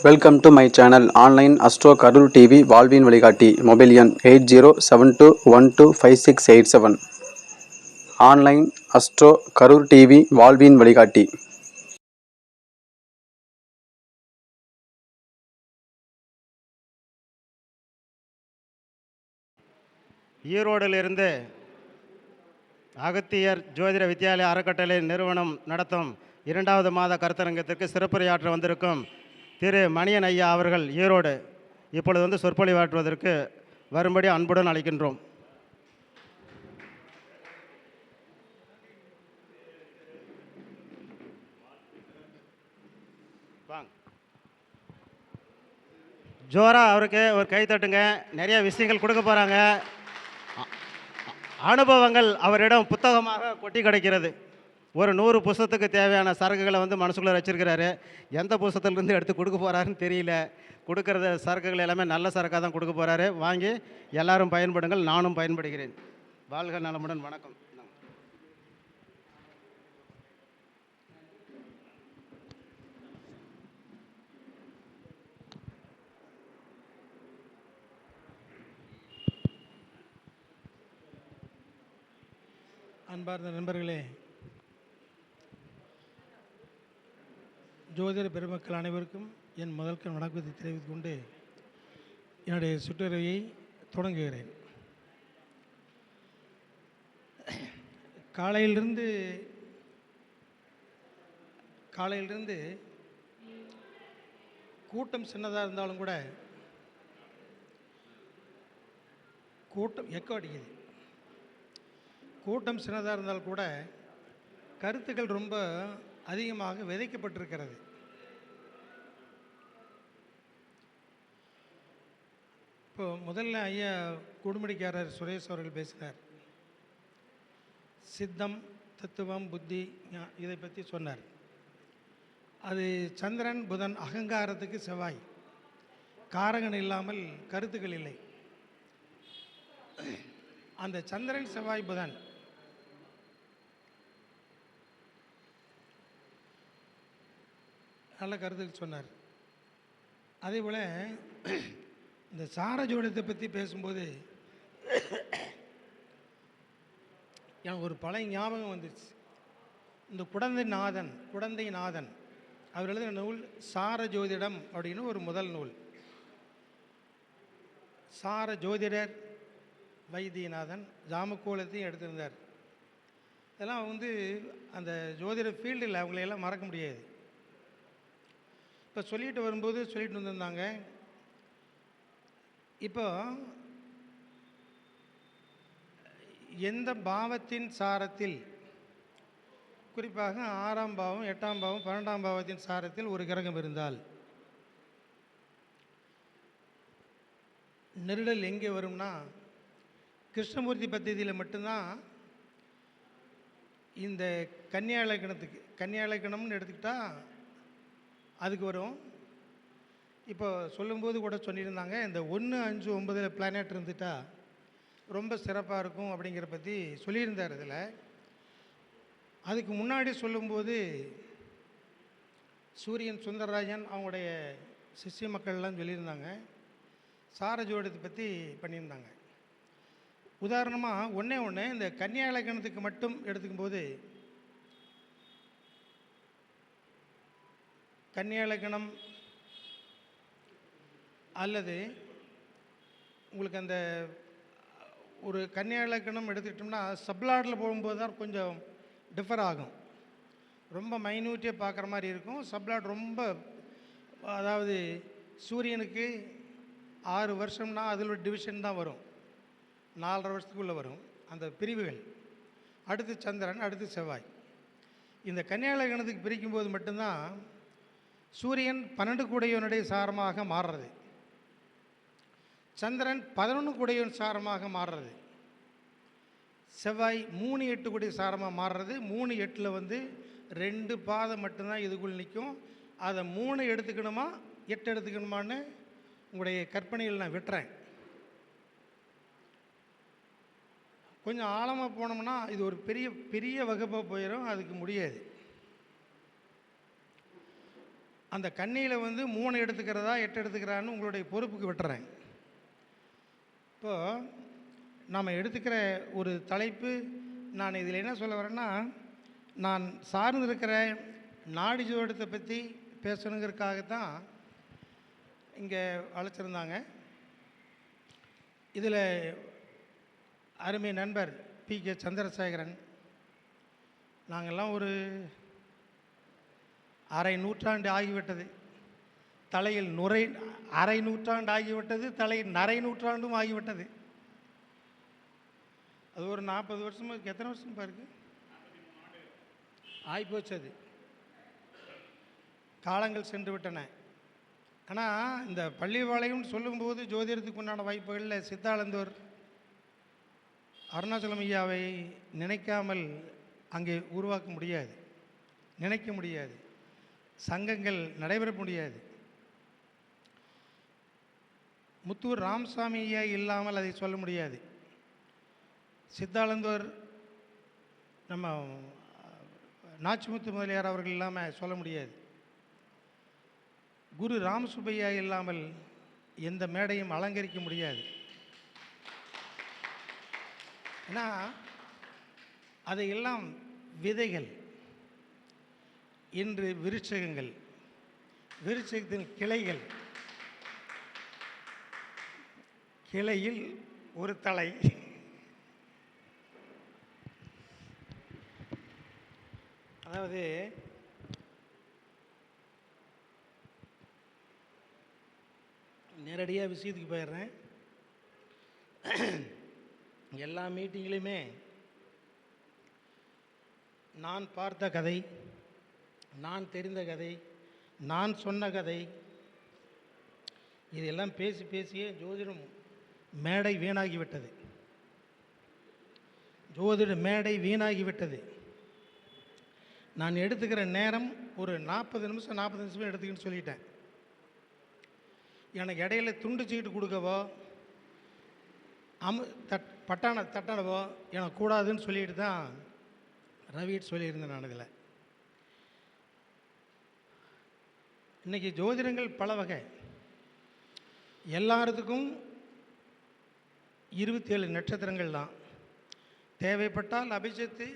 Welcome to my channel online astro Karur TV வாழ்வின் வழிகாட்டி. Mobile எண் 8072125687. ஆன்லைன் அஸ்ட்ரோ கரூர் டிவி வாழ்வின் வழிகாட்டி. ஈரோடிலிருந்து அகத்தியர் ஜோதிட வித்யாலய அறக்கட்டளை நிறுவனம் நடத்தும் 2வது மாத கருத்தரங்கத்திற்கு சிறப்புரையாற்ற வந்திருக்கும் திரு மணியன் ஐயா அவர்கள் ஈரோடு இப்பொழுது சொற்பொழிவாற்றுவதற்கு வரும்படி அன்புடன் அழைக்கின்றோம். ஜோரா அவருக்கு ஒரு கை தட்டுங்க. நிறைய விஷயங்கள் கொடுக்க போகிறாங்க. அனுபவங்கள் அவரிடம் புத்தகமாக கொட்டி கிடைக்கிறது. ஒரு 100 புஸ்தகத்துக்கு தேவையான சரக்குகளை மனசுக்குள்ளே வச்சிருக்கிறாரு. எந்த புஸ்தகத்திலிருந்து எடுத்து கொடுக்க போகிறாருன்னு தெரியல. கொடுக்குற சரக்குகள் எல்லாமே நல்ல சரக்காக தான் கொடுக்க போகிறாரு. வாங்கி எல்லாரும் பயன்படுங்கள், நானும் பயன்படுகிறேன். வாழ்க நலமுடன். வணக்கம். அன்பார்ந்த நண்பர்களே, ஜோதிட பெருமக்கள் அனைவருக்கும் என் முதல்கண் வணக்கத்தை தெரிவித்துக் கொண்டு என்னுடைய சுற்றுரையை தொடங்குகிறேன். காலையிலிருந்து கூட்டம் சின்னதாக இருந்தாலும் கூட கூட்டம் சின்னதாக இருந்தால் கூட கருத்துக்கள் ரொம்ப அதிகமாக விதைக்கப்பட்டிருக்கிறது. இப்போ முதல்ல ஐயா குடும்படிக்காரர் சுரேஷ் அவர்கள் பேசினார். சித்தம், தத்துவம், புத்தி இதை பற்றி சொன்னார். அது சந்திரன் புதன், அகங்காரத்துக்கு செவ்வாய், காரகன் இல்லாமல் கருத்துக்கள் இல்லை. அந்த சந்திரன் செவ்வாய் புதன் நல்ல கருத்துக்கள் சொன்னார். அதே போல் இந்த சார ஜோடத்தை பற்றி பேசும்போது எனக்கு ஒரு பழைய ஞாபகம் வந்துச்சு. இந்த குடந்தை நாதன் அவர் எழுதின நூல் சார ஜோதிடம் அப்படின்னு ஒரு முதல் நூல். சார ஜோதிடர் வைத்தியநாதன் ஜாமக்கோலத்தையும் எடுத்திருந்தார். இதெல்லாம் அந்த ஜோதிட ஃபீல்டில் அவங்களையெல்லாம் மறக்க முடியாது. இப்போ சொல்லிட்டு வந்திருந்தாங்க. இப்போ எந்த பாவத்தின் சாரத்தில், குறிப்பாக 6ஆம் பாவம், 8ஆம் பாவம், 12ஆம் பாவத்தின் சாரத்தில் ஒரு கிரகம் இருந்தால் நெருடல் எங்கே வரும்னா, கிருஷ்ணமூர்த்தி பத்தியில் மட்டும்தான் இந்த கன்னியா இலக்கணம்னு எடுத்துக்கிட்டால் அதுக்கு வரும். இப்போ சொல்லும்போது கூட சொல்லியிருந்தாங்க, இந்த 1, 5, 9 பிளானட் இருந்துட்டா ரொம்ப சிறப்பாக இருக்கும் அப்படிங்கிற பற்றி சொல்லியிருந்தார். இதில் அதுக்கு முன்னாடி சொல்லும்போது சூரியன் சுந்தரராஜன் அவங்களுடைய சிஷ்ய மக்கள்லாம் சொல்லியிருந்தாங்க. சார ஜோதிடத்தை பற்றி பண்ணியிருந்தாங்க. உதாரணமாக ஒன்று இந்த கன்னியா இலக்கணத்துக்கு மட்டும் எடுத்துக்கும்போது, கன்னியா இலக்கணம் அல்லது உங்களுக்கு அந்த ஒரு கன்னியா இலக்கணம் எடுத்துக்கிட்டோம்னா சப்லாட்டில் போகும்போது தான் கொஞ்சம் டிஃபர் ஆகும். ரொம்ப மைன்யூட்டியாக பார்க்குற மாதிரி இருக்கும். சப்லாட் ரொம்ப, அதாவது சூரியனுக்கு 6 வருஷம்னா அதில் ஒரு டிவிஷன் தான் வரும். 4.5 வருஷத்துக்குள்ளே வரும் அந்த பிரிவுகள். அடுத்து சந்திரன், அடுத்து செவ்வாய். இந்த கன்னியா இலக்கணத்துக்கு பிரிக்கும்போது மட்டும்தான் சூரியன் 12 கூடையவனுடைய சாரமாக மாறுறது, சந்திரன் 11 கூடையவன் சாரமாக மாறுறது, செவ்வாய் 3, 8 கூடிய சாரமாக மாறுறது. 3, 8ல் 2 பாதம் மட்டும்தான் இதுக்குள் நிற்கும். அதை 3 எடுத்துக்கணுமா 8 எடுத்துக்கணுமான்னு உங்களுடைய கற்பனையில் நான் விட்டுறேன். கொஞ்சம் ஆழமாக போனோம்னா இது ஒரு பெரிய வகுப்பாக போயிடும். அதுக்கு முடியாது. அந்த கன்னியில் வந்து 3 எடுத்துக்கிறதா 8 எடுத்துக்கிறான்னு உங்களுடைய பொறுப்புக்கு விட்டுறேன். இப்போது நாம் எடுத்துக்கிற ஒரு தலைப்பு, நான் இதில் என்ன சொல்ல வரேன்னா, நான் சார்ந்திருக்கிற நாடி ஜோதிடத்தை பற்றி பேசணுங்கிறதுக்காகத்தான் இங்கே அழைச்சிருந்தாங்க. இதில் அருமை நண்பர் பி.கே. சந்திரசேகரன், நாங்கள்லாம் ஒரு அரை நூற்றாண்டு ஆகிவிட்டது, தலையில் அரை நூற்றாண்டு ஆகிவிட்டது, தலையில் நரை நூற்றாண்டும் ஆகிவிட்டது. அது ஒரு 40 வருஷமாக, எத்தனை வருஷம் பாருக்கு ஆகிப்போச்சு. அது காலங்கள் சென்று விட்டன. ஆனால் இந்த பள்ளிப்பாளையம்னு சொல்லும்போது ஜோதிடத்துக்கு உண்டான வாய்ப்புகளில் சித்தாளந்தோர் அருணாச்சலம் ஐயாவை நினைக்காமல் அங்கே உருவாக்க முடியாது, நினைக்க முடியாது, சங்கங்கள் நடைபெற முடியாது. முத்தூர் ராமசாமி ஐயா இல்லாமல் அதை சொல்ல முடியாது. சித்தாளந்தோர் நம்ம நாச்சிமுத்து முதலியார் அவர்கள் இல்லாமல் சொல்ல முடியாது. குரு ராமசுப்பையா இல்லாமல் எந்த மேடையும் அலங்கரிக்க முடியாது. ஏன்னா அதையெல்லாம் விதைகள், இன்று விருட்சகங்கள், விருட்சகத்தின் கிளைகள், கிளையில் ஒரு தலை. அதாவது நேரடியாக விஷயத்துக்கு போயிடுறேன். எல்லா மீட்டிங்லையுமே நான் பார்த்த கதை, நான் தெரிந்த கதை, நான் சொன்ன கதை, இதெல்லாம் பேசி பேசியே ஜோதிடம் மேடை வீணாகிவிட்டது. ஜோதிட மேடை வீணாகிவிட்டது. நான் எடுத்துக்கிற நேரம் ஒரு 40 நிமிஷம் எடுத்துக்கின்னு சொல்லிட்டேன். எனக்கு இடையில துண்டு சீட்டு கொடுக்கவோ தட்டனவோ எனக்கு கூடாதுன்னு சொல்லிட்டு தான் ரவிட்டு சொல்லியிருந்தேன். நான் இதில் இன்றைக்கி ஜோதிடங்கள் பல வகை. எல்லாத்துக்கும் 27 நட்சத்திரங்கள் தான். தேவைப்பட்டால் அபிஷத்து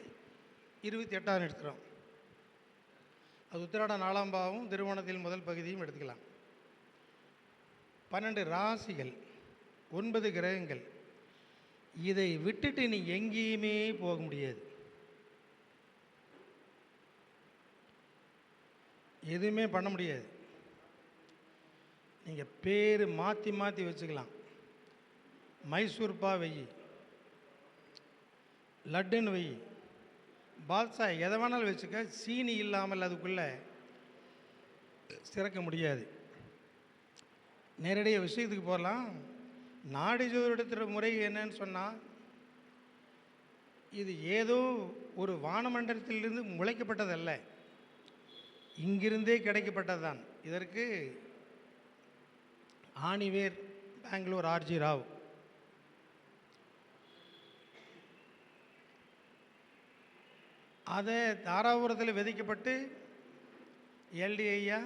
28ஆம் நட்சத்திரம், அது உத்திராட 4ஆம் பாவம், திருவோணத்தில் முதல் பகுதியும் எடுத்துக்கலாம். 12 ராசிகள், 9 கிரகங்கள். இதை விட்டுட்டு நீ எங்கேயுமே போக முடியாது, எதுவுமே பண்ண முடியாது. நீங்கள் பேர் மாற்றி மாற்றி வச்சுக்கலாம். மைசூர்பா வெயி, லட்டுன்னு வெயி, பால்சா எதை வேணாலும் வச்சுக்க, சீனி இல்லாமல் அதுக்குள்ளே சிறக்க முடியாது. நேரடியாக விஷயத்துக்கு போகலாம். நாடி ஜோதிடத்திற முறை என்னன்னு சொன்னால், இது ஏதோ ஒரு வானமண்டலத்திலிருந்து முளைக்கப்பட்டதல்ல, இங்கிருந்தே கிடைக்கப்பட்டது தான். இதற்கு ஆணிவேர் பெங்களூர் ஆர்ஜி ராவ். அதை தாராபுரத்தில் விதைக்கப்பட்டு எல்டி ஐயா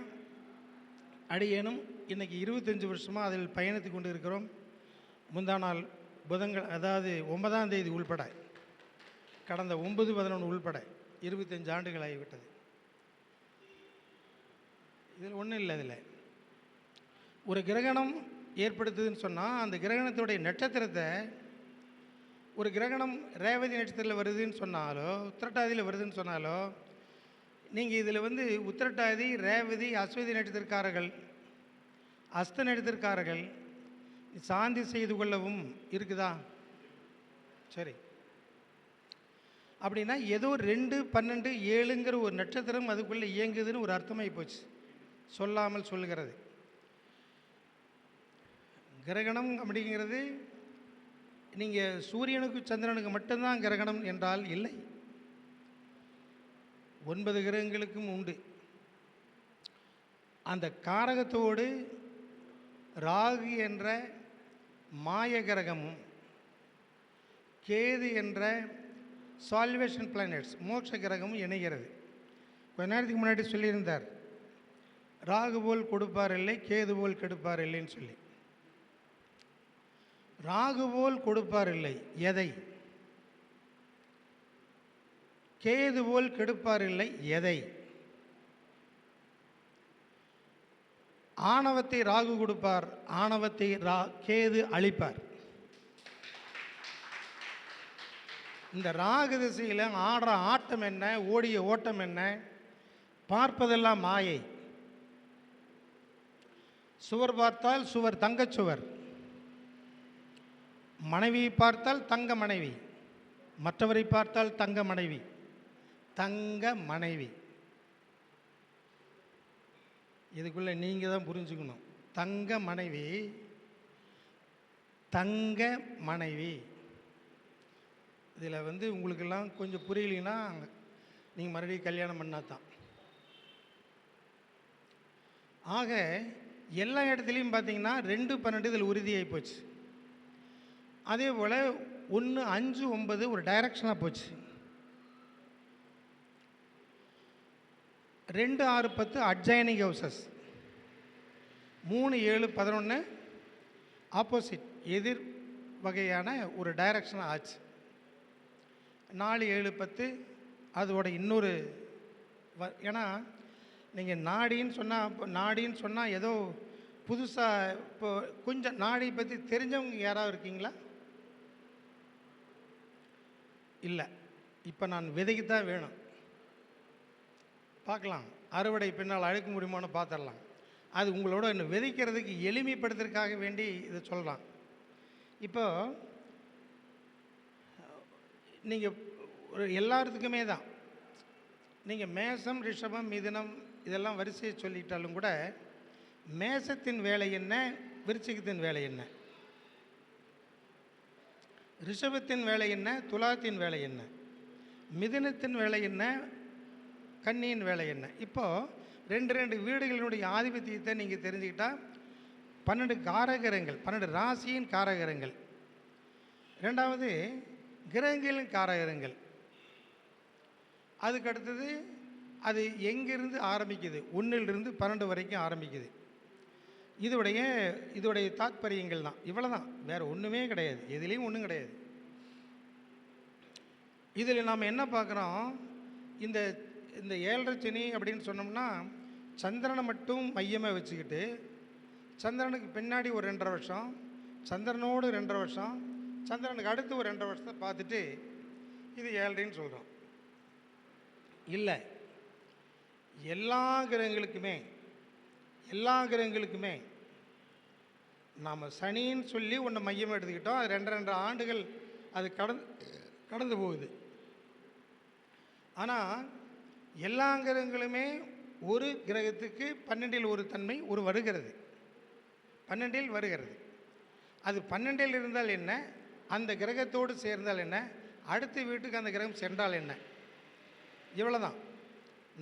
அடியேனும் இன்றைக்கி 25 வருஷமாக அதில் பயணித்து கொண்டு இருக்கிறோம். முந்தா நாள் அதாவது 9ஆம் தேதி உள்பட, கடந்த 9-11 உள்பட 25 ஆண்டுகள் ஆகிவிட்டது. இதில் ஒன்றும் இல்லை. இதில் ஒரு கிரகணம் ஏற்படுத்துதுன்னு சொன்னால், அந்த கிரகணத்துடைய நட்சத்திரத்தை, ஒரு கிரகணம் ரேவதி நட்சத்திரத்தில் வருதுன்னு சொன்னாலோ உத்திரட்டாதியில் வருதுன்னு சொன்னாலோ, நீங்கள் இதில் வந்து உத்திரட்டாதி, ரேவதி, அஸ்வதி நட்சத்திரக்காரர்கள், அஸ்த நட்சத்திரக்காரர்கள் சாந்தி செய்து கொள்ளவும் இருக்குதா? சரி, அப்படின்னா ஏதோ 2, 12, 7ங்கிற ஒரு நட்சத்திரம் அதுக்குள்ளே இயங்குதுன்னு ஒரு அர்த்தமாகி போச்சு, சொல்லாமல் சொல்லுகிறது. கிரகணம் அப்படிங்கிறது நீங்கள் சூரியனுக்கு சந்திரனுக்கு மட்டும்தான் கிரகணம் என்றால் இல்லை, 9 கிரகங்களுக்கும் உண்டு. அந்த காரகத்தோடு ராகு என்ற மாய கிரகமும், கேது என்ற சால்வேஷன் பிளானட்ஸ் மோட்ச கிரகமும் இணைகிறது. கொஞ்ச நேரத்துக்கு முன்னாடி சொல்லியிருந்தார் ராகு போல் கொடுப்பார் இல்லை, கேது போல் கெடுப்பார் இல்லைன்னு சொல்லி. ராகு போல் கொடுப்பார் இல்லை எதை? கேது போல் கெடுப்பார் இல்லை எதை? ஆணவத்தை ராகு கொடுப்பார், ஆணவத்தை கேது அழிப்பார். இந்த ராகு திசையில் ஆடுற ஆட்டம் என்ன, ஓடிய ஓட்டம் என்ன? பார்ப்பதெல்லாம் மாயை. சுவர் பார்த்தால் சுவர் தங்கச்சுவர், மனைவியை பார்த்தால் தங்க மனைவி, மற்றவரை பார்த்தால் தங்க மனைவி. தங்க மனைவி, இதுக்குள்ளே நீங்கள் தான் புரிஞ்சுக்கணும். தங்க மனைவி, தங்க மனைவி. இதில் வந்து உங்களுக்கெல்லாம் கொஞ்சம் புரியலைன்னா நீங்கள் மறுபடியும் கல்யாணம் பண்ணால் தான். ஆக எல்லா இடத்துலையும் பார்த்தீங்கன்னா 2-12 இதில் உறுதியாகி போச்சு. அதே போல் 1-5-9 ஒரு டைரக்ஷனாக போச்சு. 2-6-10 அட்ஜாயினிங் ஹவுசஸ். 3-7-11 ஆப்போசிட் எதிர் வகையான ஒரு டைரக்ஷனாக ஆச்சு. 4-7-10 அதோட இன்னொரு ஏன்னா நீங்கள் நாடின்னு சொன்னால் ஏதோ புதுசாக இப்போ கொஞ்சம் நாடி பற்றி தெரிஞ்சவங்க யாராவது இருக்கீங்களா? இல்லை. இப்போ நான் விதைக்கு தான் வேணும். பார்க்கலாம், அறுவடை பின்னால் அழுக்க முடியுமான்னு பார்த்துடலாம். அது உங்களோட இன்னும் விதைக்கிறதுக்கு எளிமைப்படுத்துறதுக்காக வேண்டி இதை சொல்லலாம். இப்போ நீங்கள் ஒரு எல்லாத்துக்குமே தான் நீங்கள் மேசம், ரிஷபம், மிதுனம் இதெல்லாம் வரிசையை சொல்லிட்டாலும் கூட மேசத்தின் வேலை என்ன, விருச்சிகத்தின் வேலை என்ன, ரிஷபத்தின் வேலை என்ன, துலாத்தின் வேலை என்ன, மிதுனத்தின் வேலை என்ன, கன்னியின் வேலை என்ன. இப்போது 2 வீடுகளினுடைய ஆதிபத்தியத்தை நீங்கள் தெரிஞ்சுக்கிட்டால் 12 காரகரங்கள், 12 ராசியின் காரகரங்கள், 2வது கிரகங்களின் காரகரங்கள், அதுக்கு அடுத்தது அது எங்கிருந்து ஆரம்பிக்குது, 1லிருந்து 12 வரைக்கும் ஆரம்பிக்குது. இதோடைய தாத்பரியங்கள் தான். இவ்வளோ தான், வேறு ஒன்றுமே கிடையாது, எதுலேயும் ஒன்றும் கிடையாது. இதில் நாம் என்ன பார்க்குறோம், இந்த இந்த 7.5 சனி அப்படின்னு சொன்னோம்னா சந்திரனை மட்டும் மையமாக வச்சுக்கிட்டு சந்திரனுக்கு பின்னாடி ஒரு 2.5 வருஷம், சந்திரனோடு 2.5 வருஷம், சந்திரனுக்கு அடுத்து ஒரு 2.5 வருஷத்தை பார்த்துட்டு இது 7.5ன்னு சொல்கிறோம். இல்லை, எல்லா கிரகங்களுக்குமே நாம் சனின்னு சொல்லி ஒன்று மையமாக எடுத்துக்கிட்டோம். அது 2 ஆண்டுகள் அது கடந்து போகுது. ஆனால் எல்லா கிரகங்களுமே ஒரு கிரகத்துக்கு 12ல் ஒரு தன்மை வருகிறது. 12ல் வருகிறது. அது 12ல் இருந்தால் என்ன, அந்த கிரகத்தோடு சேர்ந்தால் என்ன, அடுத்த வீட்டுக்கு அந்த கிரகம் சென்றால் என்ன, இவ்வளோ தான்.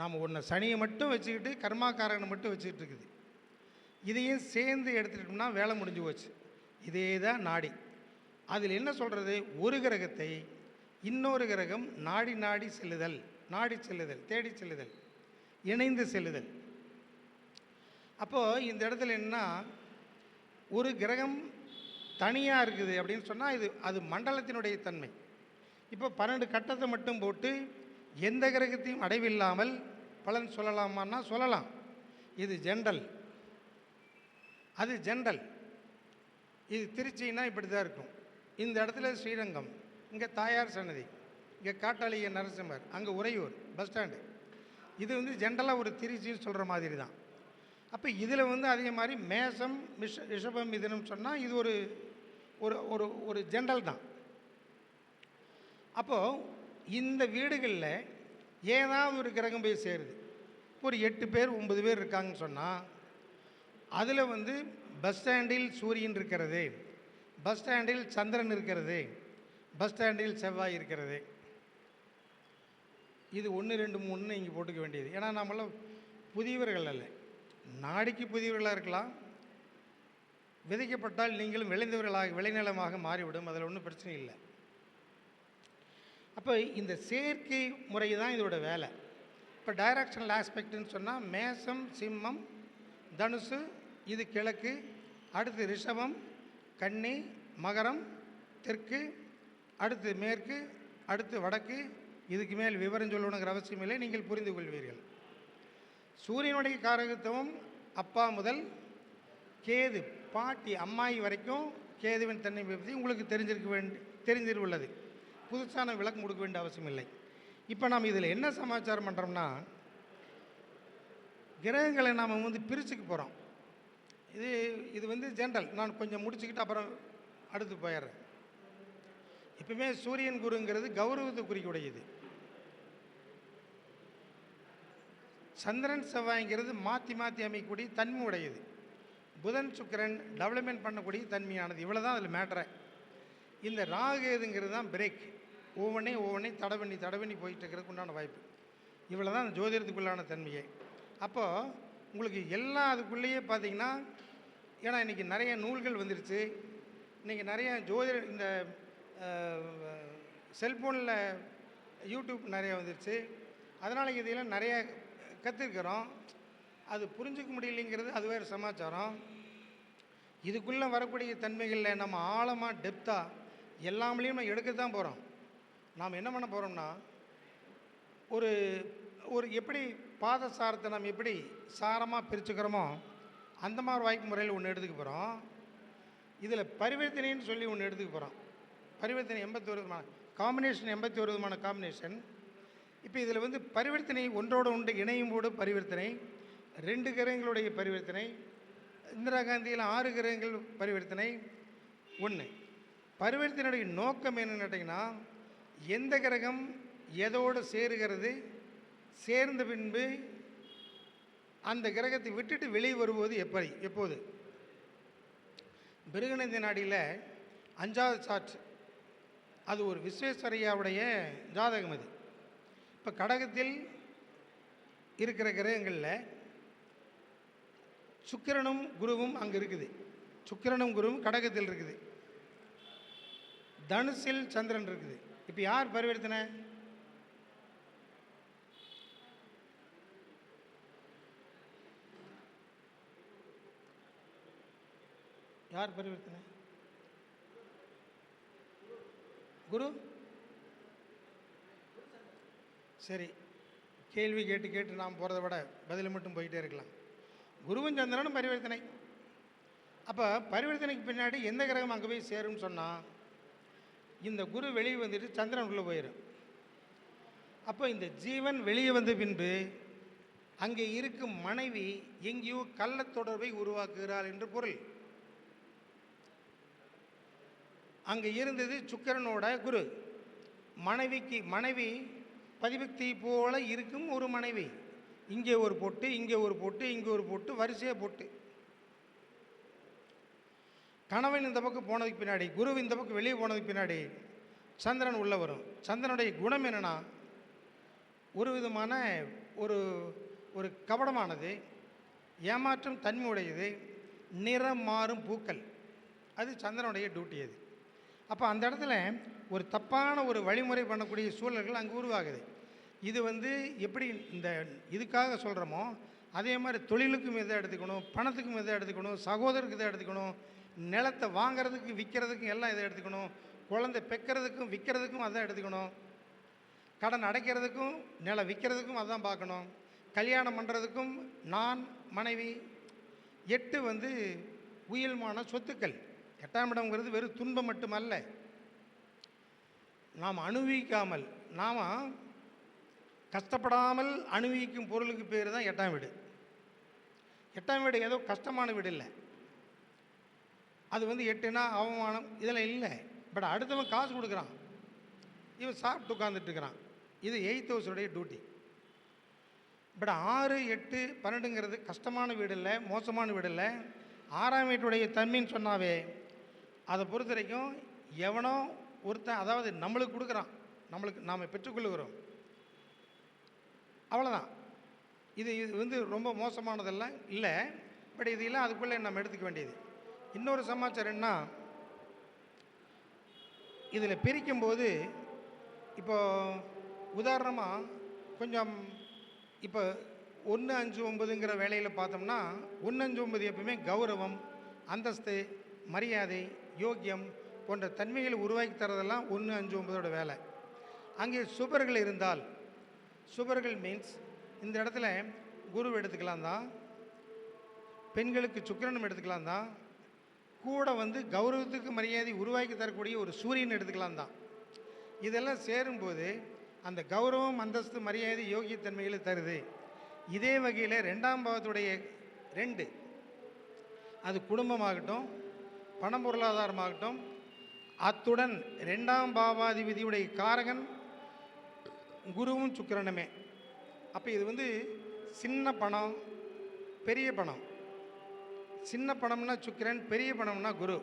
நாம் ஒன்று சனியை மட்டும் வச்சுக்கிட்டு கர்மாக்காரனை மட்டும் வச்சுக்கிட்டு இருக்குது. இதையும் சேர்ந்து எடுத்துக்கிட்டோம்னா வேலை முடிஞ்சு போச்சு. இதே தான் நாடி. அதில் என்ன சொல்கிறது, ஒரு கிரகத்தை இன்னொரு கிரகம் நாடி செல்லுதல், தேடி செல்லுதல், இணைந்து செல்லுதல். அப்போது இந்த இடத்துல என்னன்னா, ஒரு கிரகம் தனியாக இருக்குது அப்படின்னு சொன்னால் அது மண்டலத்தினுடைய தன்மை. இப்போ 12 கட்டத்தை மட்டும் போட்டு எந்த கிரகத்தையும் அடைவில்லாமல் பலன் சொல்லலாமான்னா சொல்லலாம். இது ஜென்ரல், அது ஜென்ரல். இது திருச்சின்னா இப்படி தான் இருக்கும். இந்த இடத்துல ஸ்ரீரங்கம், இங்கே தாயார் சன்னதி, இங்கே காட்டாளிய நரசிம்மர், அங்கே உறையூர் பஸ் ஸ்டாண்டு. இது வந்து ஜென்ரலாக ஒரு திருச்சின்னு சொல்கிற மாதிரி தான். அப்போ இதில் வந்து அதே மாதிரி மேசம், ரிஷபம், மிதுனம் சொன்னால் இது ஒரு ஒரு ஒரு ஜென்ரல் தான். அப்போது இந்த வீடுகளில் ஏதாவது ஒரு கிரகம் போய் சேருது. ஒரு 8 பேர் 9 பேர் இருக்காங்கன்னு சொன்னால் அதில் வந்து பஸ் ஸ்டாண்டில் சூரியன் இருக்கிறது, பஸ் ஸ்டாண்டில் சந்திரன் இருக்கிறது, பஸ் ஸ்டாண்டில் செவ்வாய் இருக்கிறது. இது 1 2 3ன்னு இங்கே போட்டுக்க வேண்டியது. ஏன்னா நம்மளாம் புதியவர்கள் அல்ல, நாடிக்கு புதியவர்களாக இருக்கலாம். விதைக்கப்பட்டால் நீங்களும் விளைநிலமாக மாறிவிடும், அதில் ஒன்றும் பிரச்சனை இல்லை. அப்போ இந்த சேர்க்கை முறை தான் இதோட வேலை. இப்போ டைரக்ஷனல் ஆஸ்பெக்ட்னு சொன்னால் மேசம், சிம்மம், தனுசு இது கிழக்கு, அடுத்து ரிஷபம், கன்னி, மகரம், தெற்கு, அடுத்து மேற்கு, அடுத்து வடக்கு. இதுக்கு மேல் விவரம் சொல்லணுங்கிற அவசியம் இல்லை, நீங்கள் புரிந்து கொள்வீர்கள். சூரியனுடைய காரகத்துவம் அப்பா முதல் கேது பாட்டி அம்மாயி வரைக்கும் கேதுவின் தன்மை பற்றி உங்களுக்கு தெரிஞ்சிருஉள்ளது. புதுசான விளக்கம் கொடுக்க வேண்டிய அவசியம் இல்லை. இப்போ நாம் இதில் என்ன சமாச்சாரம் பண்ணுறோம்னா, கிரகங்களை நாம் பிரிச்சுக்க போகிறோம். இது ஜென்ரல். நான் கொஞ்சம் முடிச்சுக்கிட்டு அப்புறம் அடுத்து போயிடுறேன். எப்பவுமே சூரியன் குருங்கிறது கௌரவத்தை குறிக்கக்கூடியது. சந்திரன் செவ்வாய்ங்கிறது மாற்றி மாற்றி அமைக்கக்கூடிய தன்மை உடையது. புதன் சுக்கிரன் டெவலப்மெண்ட் பண்ணக்கூடிய தன்மையானது. இவ்வளோ தான் அதில் மேட்டரை. இந்த ராகுங்கிறது தான் பிரேக். ஒவ்வொன்றையும் தடை பண்ணி போயிட்டு இருக்கிறதுக்கு உண்டான வாய்ப்பு. இவ்வளோ தான் ஜோதிடத்துக்குள்ளான தன்மையே. அப்போது உங்களுக்கு எல்லாம் அதுக்குள்ளேயே பார்த்தீங்கன்னா, ஏன்னா இன்றைக்கி நிறைய நூல்கள் வந்துருச்சு. இன்றைக்கி நிறைய இந்த செல்ஃபோனில் யூடியூப் நிறைய வந்துருச்சு. அதனால் இதையெல்லாம் நிறைய கற்றுருக்கிறோம். அது புரிஞ்சிக்க முடியலைங்கிறது அது வேறு சமாச்சாரம். இதுக்குள்ளே வரக்கூடிய தன்மைகளில் நம்ம ஆழமாக டெப்த்தாக எல்லாமேலேயும் நம்ம எடுக்க தான் போகிறோம். நாம் என்ன பண்ண போகிறோம்னா, ஒரு எப்படி பாதசாரத்தை நம்ம எப்படி சாரமாக பிரிச்சுக்கிறோமோ அந்த மாதிரி வாய்ப்பு முறையில் ஒன்று எடுத்துக்க போகிறோம். இதில் பரிவர்த்தனைன்னு சொல்லி ஒன்று எடுத்துக்க போகிறோம். பரிவர்த்தனை 81 விதமான காம்பினேஷன், 81 விதமான காம்பினேஷன். இப்போ இதில் பரிவர்த்தனை ஒன்றோடு ஒன்று இணையும் போது பரிவர்த்தனை, 2 கிரகங்களுடைய பரிவர்த்தனை, இந்திரா காந்தியில் 6 கிரகங்கள் பரிவர்த்தனை. ஒன்று பரிவர்த்தனையுடைய நோக்கம் என்னன்னு கேட்டிங்கன்னா, எந்த கிரகம் எதோடு சேருகிறது, சேர்ந்த பின்பு அந்த கிரகத்தை விட்டுட்டு வெளியே வருவது எப்போது. பிருகநந்தி நாடியில் 5வது சார்ட், அது ஒரு விஸ்வேஸ்வரையாவுடைய ஜாதகம். அது இப்போ கடகத்தில் இருக்கிற கிரகங்களில் சுக்கிரனும் குருவும் அங்கே இருக்குது. சுக்கிரனும் குருவும் கடகத்தில் இருக்குது. தனுசில் சந்திரன் இருக்குது. இப்போ யார் பரிவர்த்தனை? யார் பரிவர்த்தனை? குரு. சரி, கேள்வி கேட்டு நாம் போகிறத விட பதில் மட்டும் போயிட்டே இருக்கலாம். குருவும் சந்திரனும் பரிவர்த்தனை. அப்போ பரிவர்த்தனைக்கு பின்னாடி எந்த கிரகம் அங்கே போய் சேரும்னு சொன்னால், இந்த குரு வெளியே வந்துட்டு சந்திரன் உள்ளே போயிடும். அப்போ இந்த ஜீவன் வெளியே வந்த பின்பு அங்கே இருக்கும் மனைவி எங்கேயோ கள்ள தொடர்பை உருவாக்குகிறாள் என்று பொருள். அங்கே இருந்தது சுக்கிரனோட குரு. மனைவி பதிபக்தி போல இருக்கும் ஒரு மனைவி. இங்கே ஒரு பொட்டு, இங்கே ஒரு பொட்டு, இங்கே ஒரு பொட்டு, வரிசையாக பொட்டு. கணவன் இந்த பக்கம் போனதுக்கு பின்னாடி, குரு இந்த பக்கம் வெளியே போனதுக்கு பின்னாடி சந்திரன் உள்ளே வரும். சந்திரனுடைய குணம் என்னென்னா, ஒரு விதமான ஒரு கபடமானது, ஏமாற்றும் தன்மை உடையது, நிறம் மாறும் பூக்கள். அது சந்திரனுடைய டியூட்டி. அது அப்போ அந்த இடத்துல ஒரு தப்பான ஒரு வழிமுறை பண்ணக்கூடிய சூழல்கள் அங்கே உருவாகுது. இது எப்படி இந்த இதுக்காக சொல்கிறோமோ அதே மாதிரி தொழிலுக்கும் இதை எடுத்துக்கணும், பணத்துக்கும் இதை எடுத்துக்கணும், சகோதரருக்கு இதை எடுத்துக்கணும், நிலத்தை வாங்கிறதுக்கு விற்கிறதுக்கும் எல்லாம் இதை எடுத்துக்கணும், குழந்தை பெக்கிறதுக்கும் விற்கிறதுக்கும் அதான் எடுத்துக்கணும், கடன் அடைக்கிறதுக்கும் நிலம் விற்கிறதுக்கும் அதான் பார்க்கணும், கல்யாணம் பண்ணுறதுக்கும் நான் மனைவி. 8 உயில்மான சொத்துக்கள். 8ஆம் இடம்ங்கிறது வெறும் துன்பம் மட்டுமல்ல. நாம் அனுபவிக்காமல், நாம் கஷ்டப்படாமல் அனுபவிக்கும் பொருளுக்கு பேர் தான் 8ஆம் வீடு. 8ஆம் வீடு ஏதோ கஷ்டமான வீடு இல்லை. அது 8னா அவமானம் இதெல்லாம் இல்லை. பட் அடுத்தவன் காசு கொடுக்குறான், இவன் சாப்பிட்டு உட்காந்துட்டுருக்கிறான். இது 8th ஹவுஸுடைய டியூட்டி. பட் 6, 8, 12ங்கிறது கஷ்டமான வீடு இல்லை, மோசமான வீடு இல்லை. 6ஆம் வீட்டுடைய தன்மைன்னு சொன்னாவே அதை பொறுத்த வரைக்கும் எவனோ ஒருத்தன், அதாவது நம்மளுக்கு கொடுக்குறான், நாம் பெற்றுக்கொள்ளுகிறோம், அவ்வளோதான். இது ரொம்ப மோசமானதெல்லாம் இல்லை. பட் இதெல்லாம் அதுக்குள்ளே நம்ம எடுத்துக்க வேண்டியது. இன்னொரு சமாச்சாரம் என்ன, இதில் பிரிக்கும்போது இப்போ உதாரணமாக கொஞ்சம் இப்போ 1 5 9ங்கிற வேலையில் பார்த்தோம்னா 1 5 9 எப்பவுமே கௌரவம், அந்தஸ்து, மரியாதை, யோக்கியம் போன்ற தன்மைகளை உருவாக்கி தரதெல்லாம் 1 5 9ஓட வேலை. அங்கே சுபர்கள் இருந்தால், சுபர்கள் மீன்ஸ் இந்த இடத்துல குரு எடுத்துக்கலாம் தான், பெண்களுக்கு சுக்கிரனும் எடுத்துக்கலாம் தான், கூட வந்து கௌரவத்துக்கு மரியாதை உருவாக்கி தரக்கூடிய ஒரு சூரியன் எடுத்துக்கலாம் தான். இதெல்லாம் சேரும்போது அந்த கௌரவம், அந்தஸ்து, மரியாதை, யோகியத்தன்மைகளை தருது. இதே வகையில் 2ஆம் பாவத்துடைய 2, அது குடும்பமாகட்டும், பணம் பொருளாதாரமாகட்டும், அத்துடன் 2ஆம் பாவாதிபதியுடைய காரகன் குருவும் சுக்கிரனுமே. அப்போ இது வந்து சின்ன பணம், பெரிய பணம். சின்ன பணம்னா சுக்கிரன், பெரிய பணம்னா குரு.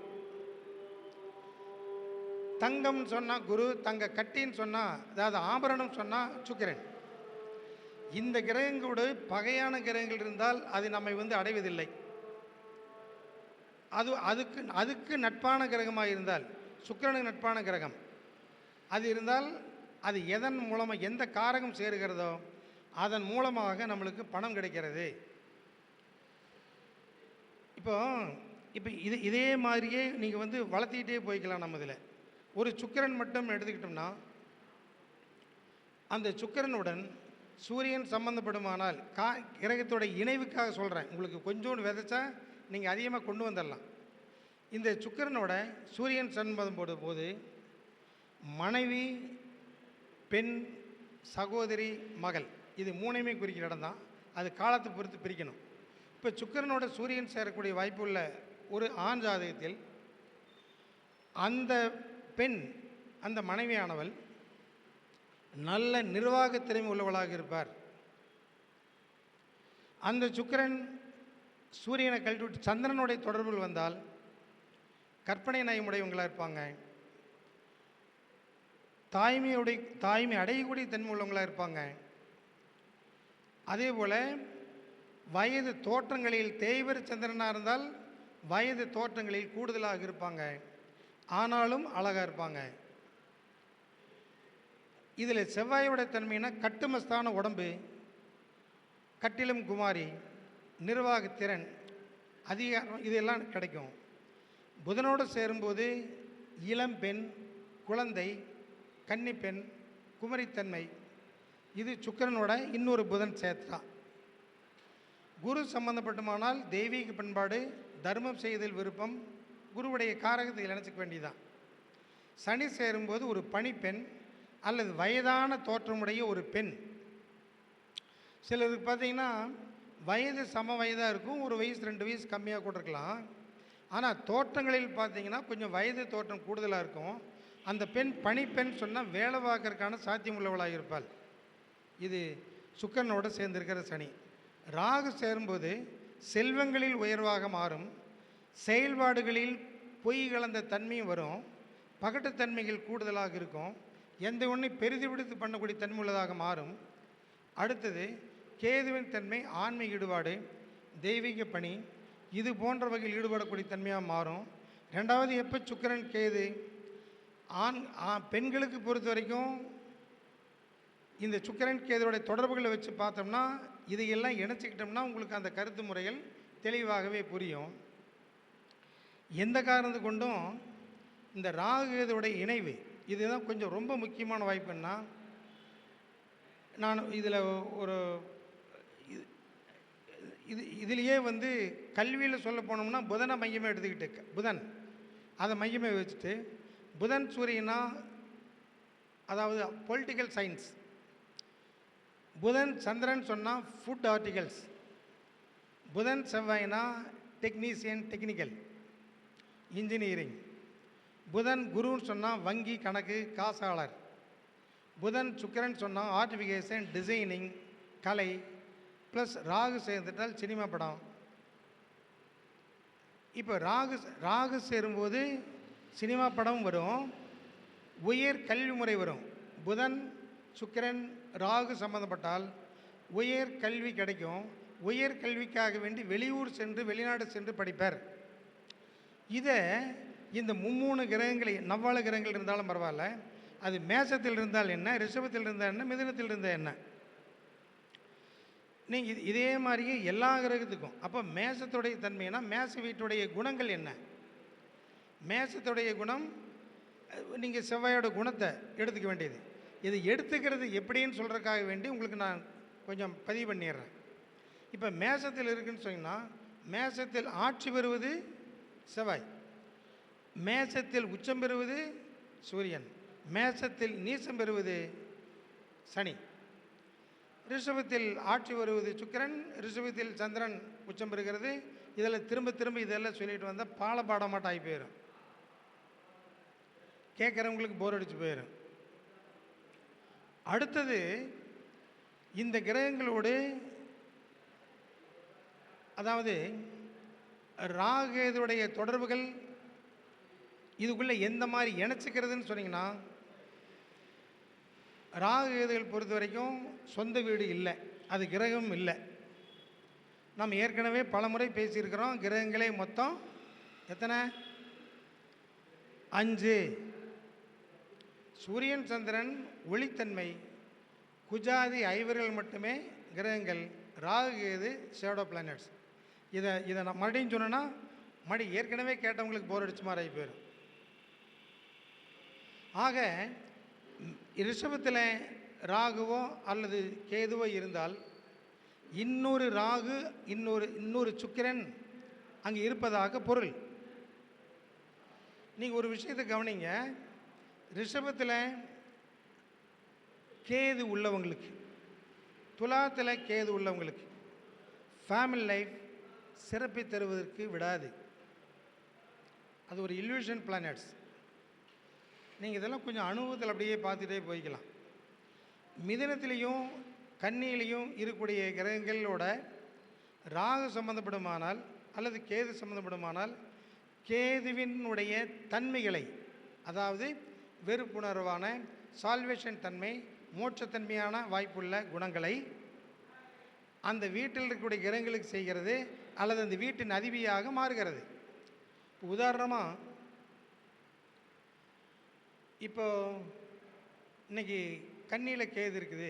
தங்கம்னு சொன்னால் குரு, தங்க கட்டின்னு சொன்னால், அதாவது ஆபரணம் சொன்னால் சுக்கிரன். இந்த கிரகங்களோடு பகையான கிரகங்கள் இருந்தால் அது நம்மை வந்து அடைவதில்லை. அதுக்கு நட்பான கிரகமாக இருந்தால், சுக்கிரனுக்கு நட்பான கிரகம் அது இருந்தால், அது எதன் மூலமாக, எந்த காரகம் சேருகிறதோ அதன் மூலமாக நம்மளுக்கு பணம் கிடைக்கிறது. இப்போ இதே மாதிரியே நீங்கள் வந்து வளர்த்திக்கிட்டே போய்க்கலாம். நம்ம இதில் ஒரு சுக்கிரன் மட்டும் எடுத்துக்கிட்டோம்னா, அந்த சுக்கிரனுடன் சூரியன் சம்பந்தப்படுமானால், கிரகத்தோட இணைவுக்காக சொல்கிறேன், உங்களுக்கு கொஞ்சோண்டு விதைச்சா நீங்கள் அதிகமாக கொண்டு வந்துடலாம். இந்த சுக்கிரனோட சூரியன் சம்பந்தப்படும் போது மனைவி, பெண், சகோதரி, மகள், இது 3மே குறிக்கிற இடம் தான். அது காலத்தை பொறுத்து பிரிக்கணும். இப்போ சுக்கிரனோட சூரியன் சேரக்கூடிய வாய்ப்புள்ள ஒரு ஆண் ஜாதகத்தில் அந்த பெண், அந்த மனைவியானவள் நல்ல நிர்வாக திறமை உள்ளவளாக இருப்பார். அந்த சுக்கிரன் சூரியனை கழட்டி சந்திரனுடைய தொடர்பில் வந்தால் கற்பனை நயமுடையவங்களாக இருப்பாங்க. தாய்மை அடையக்கூடிய தன்மை உள்ளவங்களாக இருப்பாங்க. அதே போல் வயது தோற்றங்களில் தேய்வர சந்திரனாக இருந்தால் வயது தோற்றங்களில் கூடுதலாக இருப்பாங்க. ஆனாலும் அழகாக இருப்பாங்க. இதில் செவ்வாயோட தன்மைனா கட்டுமஸ்தான உடம்பு, கட்டிலும் குமாரி, நிர்வாகத்திறன், அதிகாரம், இதெல்லாம் கிடைக்கும். புதனோடு சேரும்போது இளம் பெண், குழந்தை, கன்னிப்பெண், குமரித்தன்மை, இது சுக்கிரனோட இன்னொரு புதன் சேர்த்தா. குரு சம்பந்தப்பட்டுமானால் தெய்வீக பண்பாடு, தர்மம் செய்தல் விருப்பம், குருவுடைய காரகத்தை நினச்சிக்க வேண்டியதான். சனி சேரும்போது ஒரு பணிப்பெண் அல்லது வயதான தோற்றமுடைய ஒரு பெண். சிலருக்கு பார்த்திங்கன்னா வயது சம வயதாக இருக்கும், ஒரு வயசு 2 வயசு கம்மியாக கூட இருக்கலாம். ஆனால் தோற்றங்களில் பார்த்திங்கன்னா கொஞ்சம் வயது தோற்றம் கூடுதலாக இருக்கும். அந்த பெண் பணிப்பெண் சொன்னால் வேலை பார்க்கறதுக்கான சாத்தியம் உள்ளவளாக இருப்பாள். இது சுக்கிரனோடு சேர்ந்திருக்கிற சனி. ராகு சேரும்போது செல்வங்களில் உயர்வாக மாறும், செயல்பாடுகளில் பொய் கலந்த தன்மையும் வரும், பகட்டுத்தன்மைகள் கூடுதலாக இருக்கும், எந்த ஒன்றையும் பெரிது விடுத்து பண்ணக்கூடிய தன்மை உள்ளதாக மாறும். அடுத்தது கேதுவின் தன்மை ஆன்மீக ஈடுபாடு, தெய்வீக பணி, இது போன்ற வகையில் ஈடுபடக்கூடிய தன்மையாக மாறும். 2வது எப்போ சுக்கிரன் கேது பெண்களுக்கு பொறுத்த வரைக்கும் இந்த சுக்கிரன் கேதுவோடைய தொடர்புகளை வச்சு பார்த்தோம்னா, இதையெல்லாம் இணைச்சிக்கிட்டோம்னா உங்களுக்கு அந்த கருத்து முறைகள் தெளிவாகவே புரியும். எந்த காரணத்து கொண்டும் இந்த ராகு கேதுவோடைய இணைவு இதுதான் கொஞ்சம் ரொம்ப முக்கியமான வாய்ப்புன்னா, நான் இதில் ஒரு இதுலேயே வந்து கல்வியில் சொல்ல போனோம்னா புதனை மையமாக எடுத்துக்கிட்டு, புதன் அதை மையமாக வச்சுட்டு, புதன் சூரியனா அதாவது பொலிட்டிக்கல் சயின்ஸ், புதன் சந்திரன் சொன்னால் ஃபுட் ஆர்டிகல்ஸ், புதன் செவ்வாய்னா டெக்னீஷியன் டெக்னிக்கல் இன்ஜினியரிங், புதன் குருன்னு சொன்னால் வங்கி கணக்கு காசாளர், புதன் சுக்கிரன் சொன்னால் ஆர்டிஃபிகேஷன் டிசைனிங் கலை, ப்ளஸ் ராகு சேர்ந்துட்டால் சினிமா படம். இப்போ ராகு சேரும்போது சினிமா படம் வரும், உயர் கல்வி முறை வரும். புதன் சுக்கிரன் ராகு சம்மந்தப்பட்டால் உயர் கல்வி கிடைக்கும். உயர் கல்விக்காக வேண்டி வெளியூர் சென்று வெளிநாடு சென்று படிப்பார். இதை இந்த 3 கிரகங்களை, நவ்வாழ கிரகங்கள் இருந்தாலும் பரவாயில்ல, அது மேசத்தில் இருந்தால் என்ன, ரிஷபத்தில் இருந்தால் என்ன, மிதுனத்தில் இருந்தால் என்ன, நீங்கள் இதே மாதிரியே எல்லா கிரகத்துக்கும். அப்போ மேசத்துடைய தன்மைனா மேச வீட்டுடைய குணங்கள் என்ன? மேசத்துடைய குணம், நீங்கள் செவ்வாயோட குணத்தை எடுத்துக்க வேண்டியது. இது எடுத்துக்கிறது எப்படின்னு சொல்கிறதுக்காக வேண்டி உங்களுக்கு நான் கொஞ்சம் பதிவு பண்ணிடுறேன். இப்போ மேசத்தில் இருக்குன்னு சொன்னால், மேசத்தில் ஆட்சி பெறுவது செவ்வாய், மேசத்தில் உச்சம் பெறுவது சூரியன், மேசத்தில் நீசம் பெறுவது சனி, ரிஷபத்தில் ஆட்சி வருவது சுக்கிரன், ரிஷபத்தில் சந்திரன் உச்சம் பெறுகிறது. இதில் திரும்ப திரும்ப இதெல்லாம் சொல்லிட்டு வந்தால் பாடமாட்டம் ஆகி போயிடும், கேட்குறவங்களுக்கு போர் அடிச்சு போயிடும். அடுத்தது, இந்த கிரகங்களோடு அதாவது ராகுடைய தொடர்புகள் இதுக்குள்ளே எந்த மாதிரி இணைச்சிக்கிறதுன்னு சொன்னீங்கன்னா, ராகுகள் பொறுத்த வரைக்கும் சொந்த வீடு இல்லை, அது கிரகம் இல்லை. நம்ம ஏற்கனவே பல முறை பேசியிருக்கிறோம். கிரகங்களே மொத்தம் எத்தனை? 5. சூரியன், சந்திரன், ஒளித்தன்மை, குஜாதி, ஐவர்கள் மட்டுமே கிரகங்கள். Rahu, Ketu shadow planets. இதை நான் மறுபடியும் சொன்னேன்னா ஏற்கனவே கேட்டவங்களுக்கு போர் அடிச்சு மாதிரி ஆகி போயிடும். ஆக ரிஷபத்தில் ராகுவோ அல்லது கேதுவோ இருந்தால் இன்னொரு ராகு, இன்னொரு சுக்கிரன் அங்கே இருப்பதாக பொருள். நீங்கள் ஒரு விஷயத்தை கவனிங்க. ரிஷபத்தில் கேது உள்ளவங்களுக்கு, துலாத்தில் கேது உள்ளவங்களுக்கு ஃபேமிலி லைஃப் சிறப்பை தருவதற்கு விடாது. அது ஒரு இல்யூஷன் பிளானட்ஸ். நீங்கள் இதெல்லாம் கொஞ்சம் அனுபவத்தில் அப்படியே பார்த்துட்டே போய்க்கலாம். மிதுனத்திலையும் கன்னியிலையும் இருக்கக்கூடிய கிரகங்களோட ராகு சம்பந்தப்படுமானால் அல்லது கேது சம்பந்தப்படுமானால், கேதுவினுடைய தன்மைகளை, அதாவது வெறுப்புணர்வான சால்வேஷன் தன்மை, மோட்சத்தன்மையான வாய்ப்புள்ள குணங்களை அந்த வீட்டில் இருக்கக்கூடிய கிரகங்களுக்கு செய்கிறது அல்லது அந்த வீட்டின் அதிபதியாக மாறுகிறது. உதாரணமாக, இப்போ இன்றைக்கி கன்னியில் கேது இருக்குது,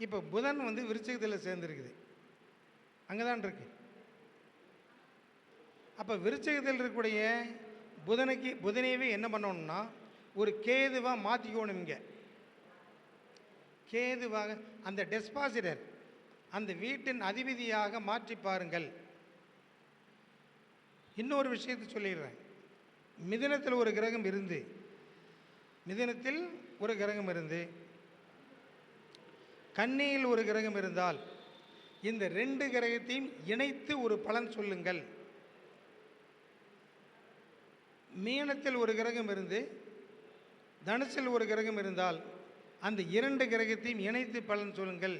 இப்போ புதன் விருச்சிகத்தில் சேர்ந்துருக்குது, அங்கே தான் இருக்குது. அப்போ விருச்சிகத்தில் இருக்கக்கூடிய புதனையவே என்ன பண்ணணும்னா ஒரு கேதுவாக மாற்றிக்கணும். இங்கே கேதுவாக அந்த டெஸ்பாசிட்டர், அந்த வீட்டின் அதிபதியாக மாற்றி பாருங்கள். இன்னொரு விஷயத்தை சொல்லிடுறேன். மிதுனத்தில் ஒரு கிரகம் இருந்து கன்னியில் ஒரு கிரகம் இருந்தால் இந்த 2 கிரகத்தையும் இணைத்து ஒரு பலன் சொல்லுங்கள். மீனத்தில் ஒரு கிரகம் இருந்து தனுசில் ஒரு கிரகம் இருந்தால் அந்த 2 கிரகத்தையும் இணைத்து பலன் சொல்லுங்கள்.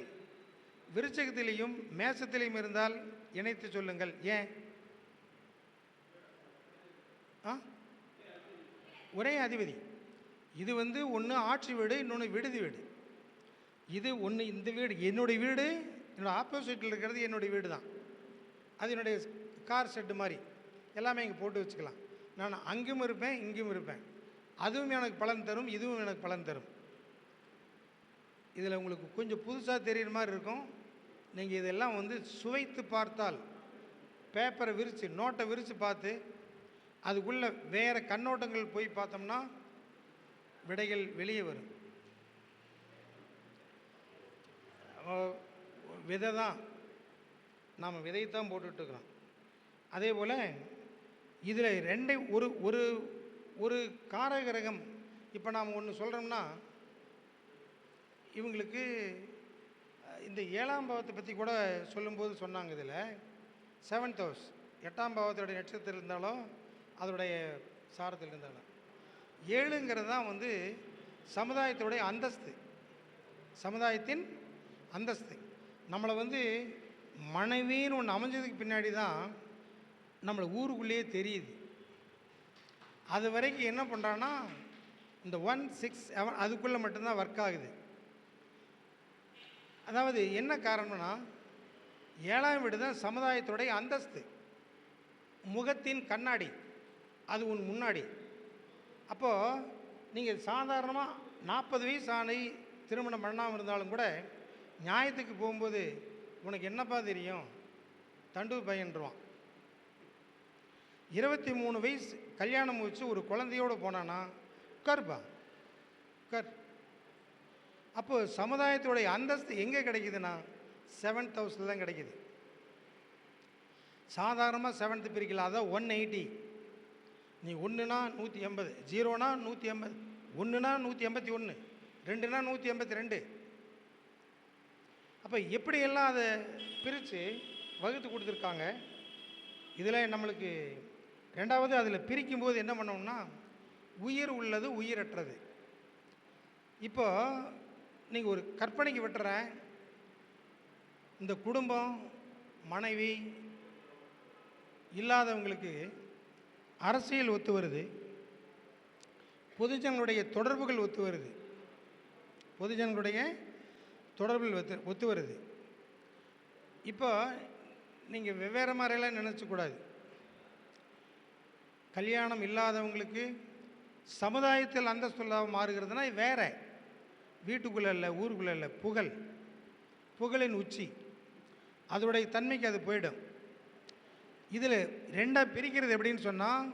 விருச்சிகத்திலையும் மேசத்திலையும் இருந்தால் இணைத்து சொல்லுங்கள். ஏன்? ஒரே அதிபதி. இது ஒன்று ஆட்சி வீடு, இன்னொன்று விடுதி வீடு. இது ஒன்று, இந்த வீடு என்னுடைய வீடு, என்னோடய ஆப்போசிட்டில் இருக்கிறது என்னுடைய வீடு தான். அது என்னுடைய கார் ஷெட்டு மாதிரி எல்லாமே இங்கே போட்டு வச்சுக்கலாம். நான் அங்கேயும் இருப்பேன், இங்கேயும் இருப்பேன். அதுவும் எனக்கு பலன் தரும், இதுவும் எனக்கு பலன் தரும். இதில் உங்களுக்கு கொஞ்சம் புதுசாக தெரிகிற மாதிரி இருக்கும். நீங்கள் இதெல்லாம் சுவைத்து பார்த்தால், பேப்பரை விரித்து, நோட்டை விரித்து பார்த்து அதுக்குள்ளே வேறு கண்ணோட்டங்கள் போய் பார்த்தோம்னா விடைகள் வெளியே வரும். விதை தான், நாம் விதைத்தான் போட்டுட்ருக்குறோம். அதே போல் இதில் ஒரு காரகிரகம், இப்போ நாம் ஒன்று சொல்கிறோம்னா, இவங்களுக்கு இந்த 7ஆம் பாவத்தை பற்றி கூட சொல்லும்போது சொன்னாங்க. இதில் 7th house, 8ஆம் பாவத்தோடைய நட்சத்திரம் இருந்தாலும் அதோடைய சாரத்தில் இருந்தாலும் 7ங்கிறது தான் சமுதாயத்தோடைய அந்தஸ்து, சமுதாயத்தின் அந்தஸ்து. நம்மளை மனைவின்னு ஒன்று அமைஞ்சதுக்கு பின்னாடி தான் நம்மளை ஊருக்குள்ளேயே தெரியுது. அது வரைக்கும் என்ன பண்ணுறான்னா இந்த 1, 6, 7 அதுக்குள்ளே மட்டும்தான் ஒர்க் ஆகுது. அதாவது என்ன காரணம்னா 7ஆம் வீடு தான் சமுதாயத்தோடைய அந்தஸ்து, முகத்தின் கண்ணாடி, அது முன்னாடி. அப்போது நீங்கள் சாதாரணமாக 40 வயசு திருமணம் பண்ணாமல் இருந்தாலும் கூட நியாயத்துக்கு போகும்போது உனக்கு என்னப்பா தெரியும் தண்டு பையன்றான். 23 வயசு கல்யாணம் முடிச்சு ஒரு குழந்தையோடு போனான்னா உட்காருப்பா உட்கார். அப்போ சமுதாயத்துடைய அந்தஸ்து எங்கே கிடைக்குதுன்னா 7th ஹவுஸில் தான் கிடைக்குது. சாதாரணமாக 7th பிரிக்கல, அதான் 180. நீ 1னா 180, 0னா 180, 1னா 181, 2னா 182. அப்போ எப்படியெல்லாம் அதை பிரித்து வகுத்து கொடுத்துருக்காங்க. இதில் நம்மளுக்கு ரெண்டாவது அதில் பிரிக்கும்போது என்ன பண்ணோம்னா உயிர் உள்ளது உயிரற்றது. இப்போ நீங்கள் ஒரு கற்பனைக்கு விட்டுறேன், இந்த குடும்பம் மனைவி இல்லாதவங்களுக்கு அரசியல் ஒத்து வருது, பொதுஜனங்களுடைய தொடர்புகள் ஒத்து வருது, பொதுஜனங்களுடைய தொடர்புகள் ஒத்து வருது. இப்போ நீங்கள் வெவ்வேறு மாதிரியெல்லாம் நினச்சக்கூடாது. கல்யாணம் இல்லாதவங்களுக்கு சமுதாயத்தில் அந்தஸ்துள்ளாக மாறுகிறதுனா வேற, வீட்டுக்குள்ளே இல்லை, ஊருக்குள்ளே இல்லை, புகழின் உச்சி, அதோடைய தன்மைக்கு அது போயிடும். இதில் ரெண்டாக பிரிக்கிறது எப்படின்னு சொன்னால்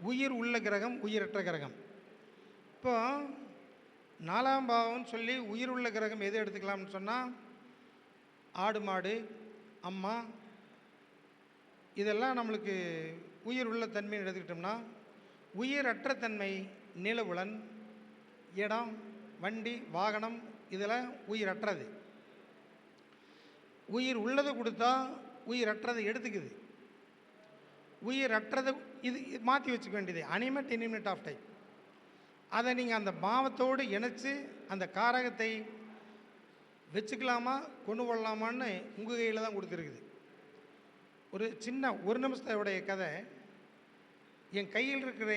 உயிர் உள்ள கிரகம், உயிரற்ற கிரகம். இப்போ 4ஆம் பாவம்னு சொல்லி உயிர் உள்ள கிரகம் எது எடுத்துக்கலாம்னு சொன்னால் ஆடு மாடு அம்மா இதெல்லாம் நம்மளுக்கு உயிர் உள்ள தன்மையை எடுத்துக்கிட்டோம்னா, உயிரற்ற தன்மை நிலவுலன், இடம், வண்டி, வாகனம் இதெல்லாம் உயிரற்றது. உயிர் உள்ளதை கொடுத்தா உயிரற்றதை எடுத்துக்குது. உயிரற்றதை இது மாற்றி வச்சுக்க வேண்டியது அனிமேட் இனிமேட் ஆஃப் டைப். அதை நீங்கள் அந்த பாவத்தோடு இணைச்சி அந்த காரகத்தை வச்சுக்கலாமா கொண்டு கொள்ளலாமான்னு உங்கள் கையில் தான் கொடுத்துருக்குது. ஒரு சின்ன ஒரு நிமிஷத்தோடைய கதை. என் கையில் இருக்கிற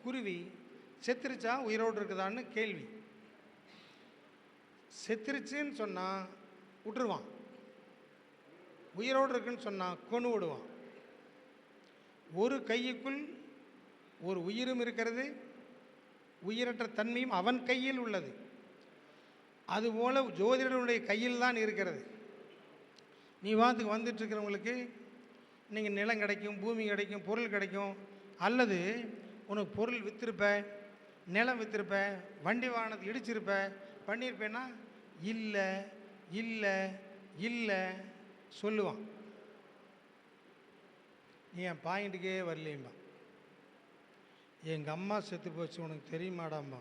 குருவி செத்துருச்சா உயிரோடு இருக்குதான்னு கேள்வி. செத்துருச்சுன்னு சொன்னால் விட்டுருவான், உயிரோடு இருக்குன்னு சொன்னால் கொண்டு விடுவான். ஒரு கையுக்குள் ஒரு உயிரும் இருக்கிறது, உயிரற்ற தன்மையும் அவன் கையில் உள்ளது. அதுபோல் ஜோதிடனுடைய கையில் தான் இருக்கிறது. நீ வாத்துக்கு வந்துட்டுருக்கிறவங்களுக்கு நீங்கள் நிலம் கிடைக்கும், பூமி கிடைக்கும், பொருள் கிடைக்கும், அல்லது உனக்கு பொருள் விற்றுருப்ப, நிலம் விற்றுருப்ப, வண்டி வாகனத்தை இடிச்சிருப்ப, பண்ணியிருப்பேன்னா இல்லை இல்லை இல்லை சொல்லுவான். நீ என் பாயிண்ட்டுக்கே வரலேம்பா. எங்கள் அம்மா செத்து போச்சு உனக்கு தெரியுமாடாம்பா.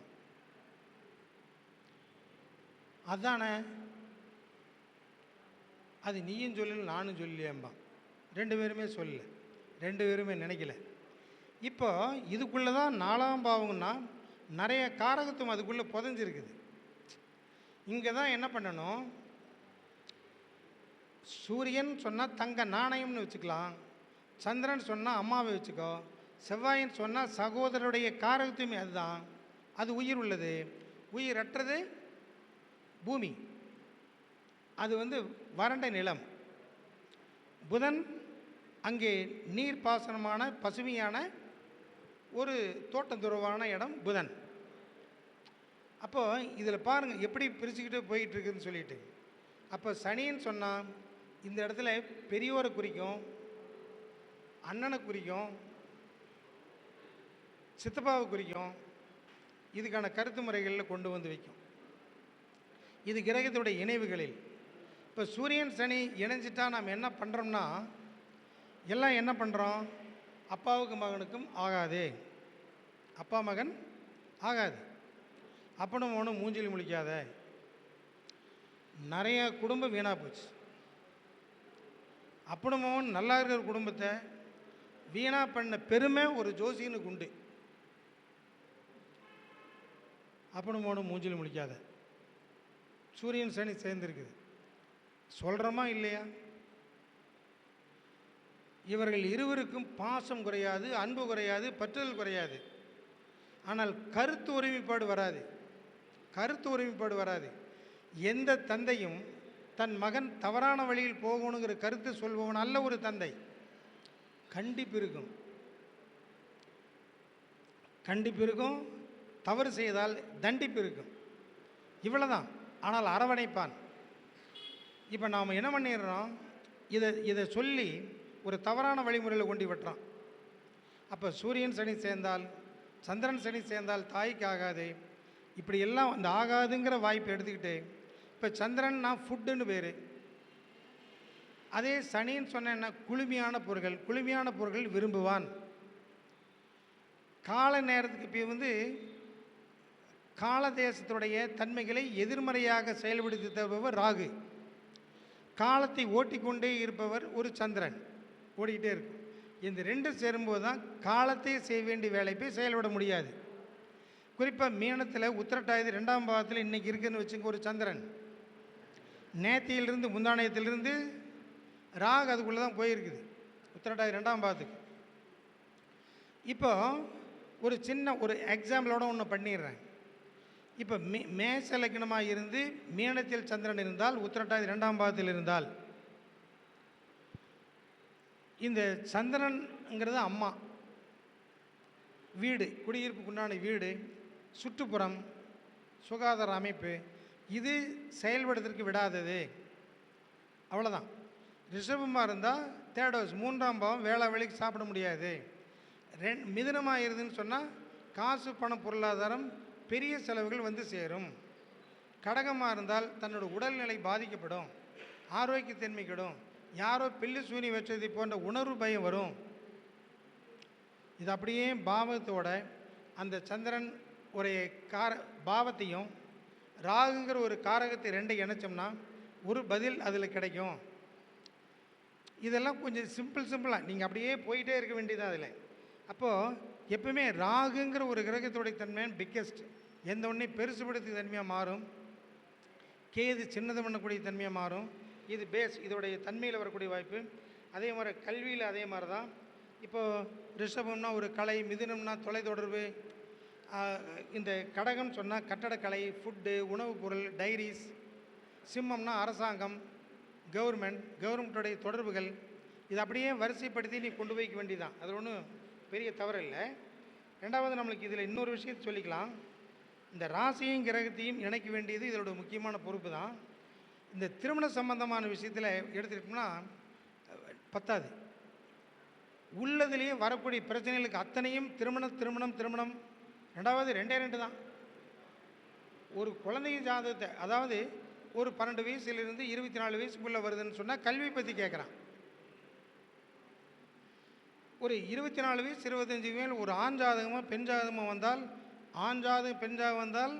அதானே, அது நீயும் சொல்லல நானும் சொல்லியேம்பா. 2 பேருமே சொல்லலை, 2 பேருமே நினைக்கல. இப்போ இதுக்குள்ளே தான் 4ஆம் பாவம்னா நிறைய காரகத்துவம் அதுக்குள்ளே புதஞ்சிருக்குது. இங்கே தான் என்ன பண்ணணும், சூரியன் சொன்னால் தங்க நாணயம்னு வச்சுக்கலாம், சந்திரன் சொன்னால் அம்மாவை வச்சுக்கோ, செவ்வாயின்னு சொன்னால் சகோதரருடைய காரகத்துவமே அதுதான். அது உயிர் உள்ளது. உயிரற்றது பூமி, அது வறண்ட நிலம். புதன் அங்கே நீர்ப்பாசனமான பசுமையான ஒரு தோட்டத்துறவான இடம் புதன். அப்போது இதில் பாருங்கள் எப்படி பிரிச்சுக்கிட்டு போயிட்டுருக்குன்னு சொல்லிட்டு. அப்போ சனின்னு சொன்னால் இந்த இடத்துல பெரியோரை குறிக்கும், அண்ணனை குறிக்கும், சித்தப்பாவை குறிக்கும். இதுக்கான கருத்து முறைகளில் கொண்டு வந்து வைக்கும். இது கிரகத்துடைய இணைவுகளில். இப்போ சூரியன் சனி இணைஞ்சிட்டா நாம் என்ன பண்ணுறோம்னா, எல்லாம் என்ன பண்ணுறோம், அப்பாவுக்கு மகனுக்கும் ஆகாது, அப்பா மகன் ஆகாது, அப்பனும் அவனும் மூஞ்சில் முழிக்காத. நிறைய குடும்பம் வீணாக போச்சு. அப்பனும் அவன் நல்லா இருக்கிற குடும்பத்தை வீணாக பண்ண பெருமை ஒரு ஜோசியனுக்கு உண்டு. அப்பனும் அவனும் மூஞ்சில் முழிக்காத. சூரியன் சனி சேர்ந்துருக்குது. சொல்கிறோமா இல்லையா? இவர்கள் இருவருக்கும் பாசம் குறையாது, அன்பு குறையாது, பற்றுதல் குறையாது. ஆனால் கருத்து ஒருமைப்பாடு வராது. கருத்து ஒருமைப்பாடு வராது. எந்த தந்தையும் தன் மகன் தவறான வழியில் போகணுங்கிற கருத்து சொல்பவன் அல்ல ஒரு தந்தை. கண்டிப்பு இருக்கும், கண்டிப்பு இருக்கும். தவறு செய்தால் தண்டிப்பு இருக்கும். இவ்வளோ தான். ஆனால் அரவணைப்பான். இப்போ நாம் என்ன பண்ணிடுறோம், இதை சொல்லி ஒரு தவறான வழிமுறையில் கொண்டு விட்டுறோம். அப்போ சூரியன் சனி சேர்ந்தால், சந்திரன் சனி சேர்ந்தால் தாய்க்கு ஆகாது, இப்படி எல்லாம் அந்த ஆகாதுங்கிற வாய்ப்பை எடுத்துக்கிட்டு, இப்போ சந்திரன் நான் ஃபுட்டுன்னு பேர், அதே சனின்னு சொன்னேன்னா குளுமையான பொருட்கள் விரும்புவான். கால நேரத்துக்கு இப்போ காலதேசத்துடைய தன்மைகளை எதிர்மறையாக செயல்படுத்தி தருபவர் ராகு. காலத்தை ஓட்டிக்கொண்டே இருப்பவர் ஒரு சந்திரன், ஓடிக்கிட்டே இருக்கும். இந்த ரெண்டும் சேரும்போது தான் காலத்தை செய்ய வேண்டிய வேலை போய் செயல்பட முடியாது. குறிப்பாக மீனத்தில் உத்திரட்டாதி 2ஆம் பாவத்தில் இன்றைக்கி இருக்குதுன்னு வச்சுங்க ஒரு சந்திரன், நேத்தியிலிருந்து முந்தானயத்திலிருந்து ராகு அதுக்குள்ளே தான் போயிருக்குது உத்திரட்டாதி 2ஆம் பாவத்துக்கு. இப்போ ஒரு சின்ன ஒரு எக்ஸாம்பிளோட ஒன்று பண்ணிடுறேன். இப்போ மேச லக்னமாக இருந்து மீனத்தில் சந்திரன் இருந்தால், உத்திரட்டாதி 2ஆம் பாவத்தில் இருந்தால், இந்த சந்திரன்ங்கிறது அம்மா வீடு, குடியிருப்புக்குண்டான வீடு, சுற்றுப்புறம், சுகாதார அமைப்பு, இது செயல்படுறதுக்கு விடாதது. அவ்வளோதான். ரிஷபமாக இருந்தால் தேர்ட் ஹவுஸ் 3ஆம் பாவம், வேளா வேலைக்கு சாப்பிட முடியாது. மிதுனமாக இருதுன்னு சொன்னால் காசு பணம் பொருளாதாரம் பெரிய செலவுகள் வந்து சேரும். கடகமாக இருந்தால் தன்னோட உடல்நிலை பாதிக்கப்படும், ஆரோக்கியத்தன்மை கெடும், யாரோ பில்லு சூனி வச்சது போன்ற உணர்வு பயம் வரும். இது அப்படியே பாவத்தோட அந்த சந்திரன் ஒரு பாவத்தையும் ராகுங்கிற ஒரு காரகத்தை ரெண்டை இணைச்சோம்னா ஒரு பதில் அதில் கிடைக்கும். இதெல்லாம் கொஞ்சம் சிம்பிளாக நீங்கள் அப்படியே போயிட்டே இருக்க வேண்டியதான் அதில். அப்போது எப்பவுமே ராகுங்கிற ஒரு கிரகத்துடைய தன்மை பிக்கெஸ்ட், எந்த ஒன்றே பெருசுபடுத்தி தன்மையாக மாறும். கேது சின்னது பண்ணக்கூடிய தன்மையாக மாறும். இது பேஸ், இதோடைய தன்மையில் வரக்கூடிய வாய்ப்பு. அதே மாதிரி கல்வியில் அதே மாதிரி தான். இப்போது ரிஷபம்னா ஒரு கலை, மிதுனம்னா தொலைத்தொடர்பு, இந்த கடகம் சொன்னால் கட்டடக்கலை, ஃபுட்டு, உணவுப் பொருள், டைரிஸ், சிம்மம்னா அரசாங்கம், கவர்மெண்ட்டுடைய தொடர்புகள். இது அப்படியே வரிசைப்படுத்தி நீ கொண்டு வைக்க வேண்டியதான். அது ஒன்றும் பெரிய தவறு இல்லை. ரெண்டாவது நம்மளுக்கு இதில் இன்னொரு விஷயத்தை சொல்லிக்கலாம். இந்த ராசியும் கிரகத்தையும் இணைக்க வேண்டியது இதோட முக்கியமான பொறுப்பு தான். இந்த திருமண சம்பந்தமான விஷயத்தில் எடுத்துக்கிட்டோம்னா பத்தாது. உள்ளதுலேயே வரக்கூடிய பிரச்சனைகளுக்கு அத்தனையும் திருமணம். ரெண்டாவது 2 தான். ஒரு குழந்தை ஜாதகத்தை, அதாவது ஒரு 12 வயசுலேருந்து 24 வயசுக்குள்ளே வருதுன்னு சொன்னால் கல்வி பற்றி கேட்குறான். ஒரு 24 வயசு 25 மேல் ஒரு ஆண் ஜாதகமாக பெண் ஜாதகமாக வந்தால், ஆண் ஜாதகம் பெண் ஜாதகம் வந்தால்,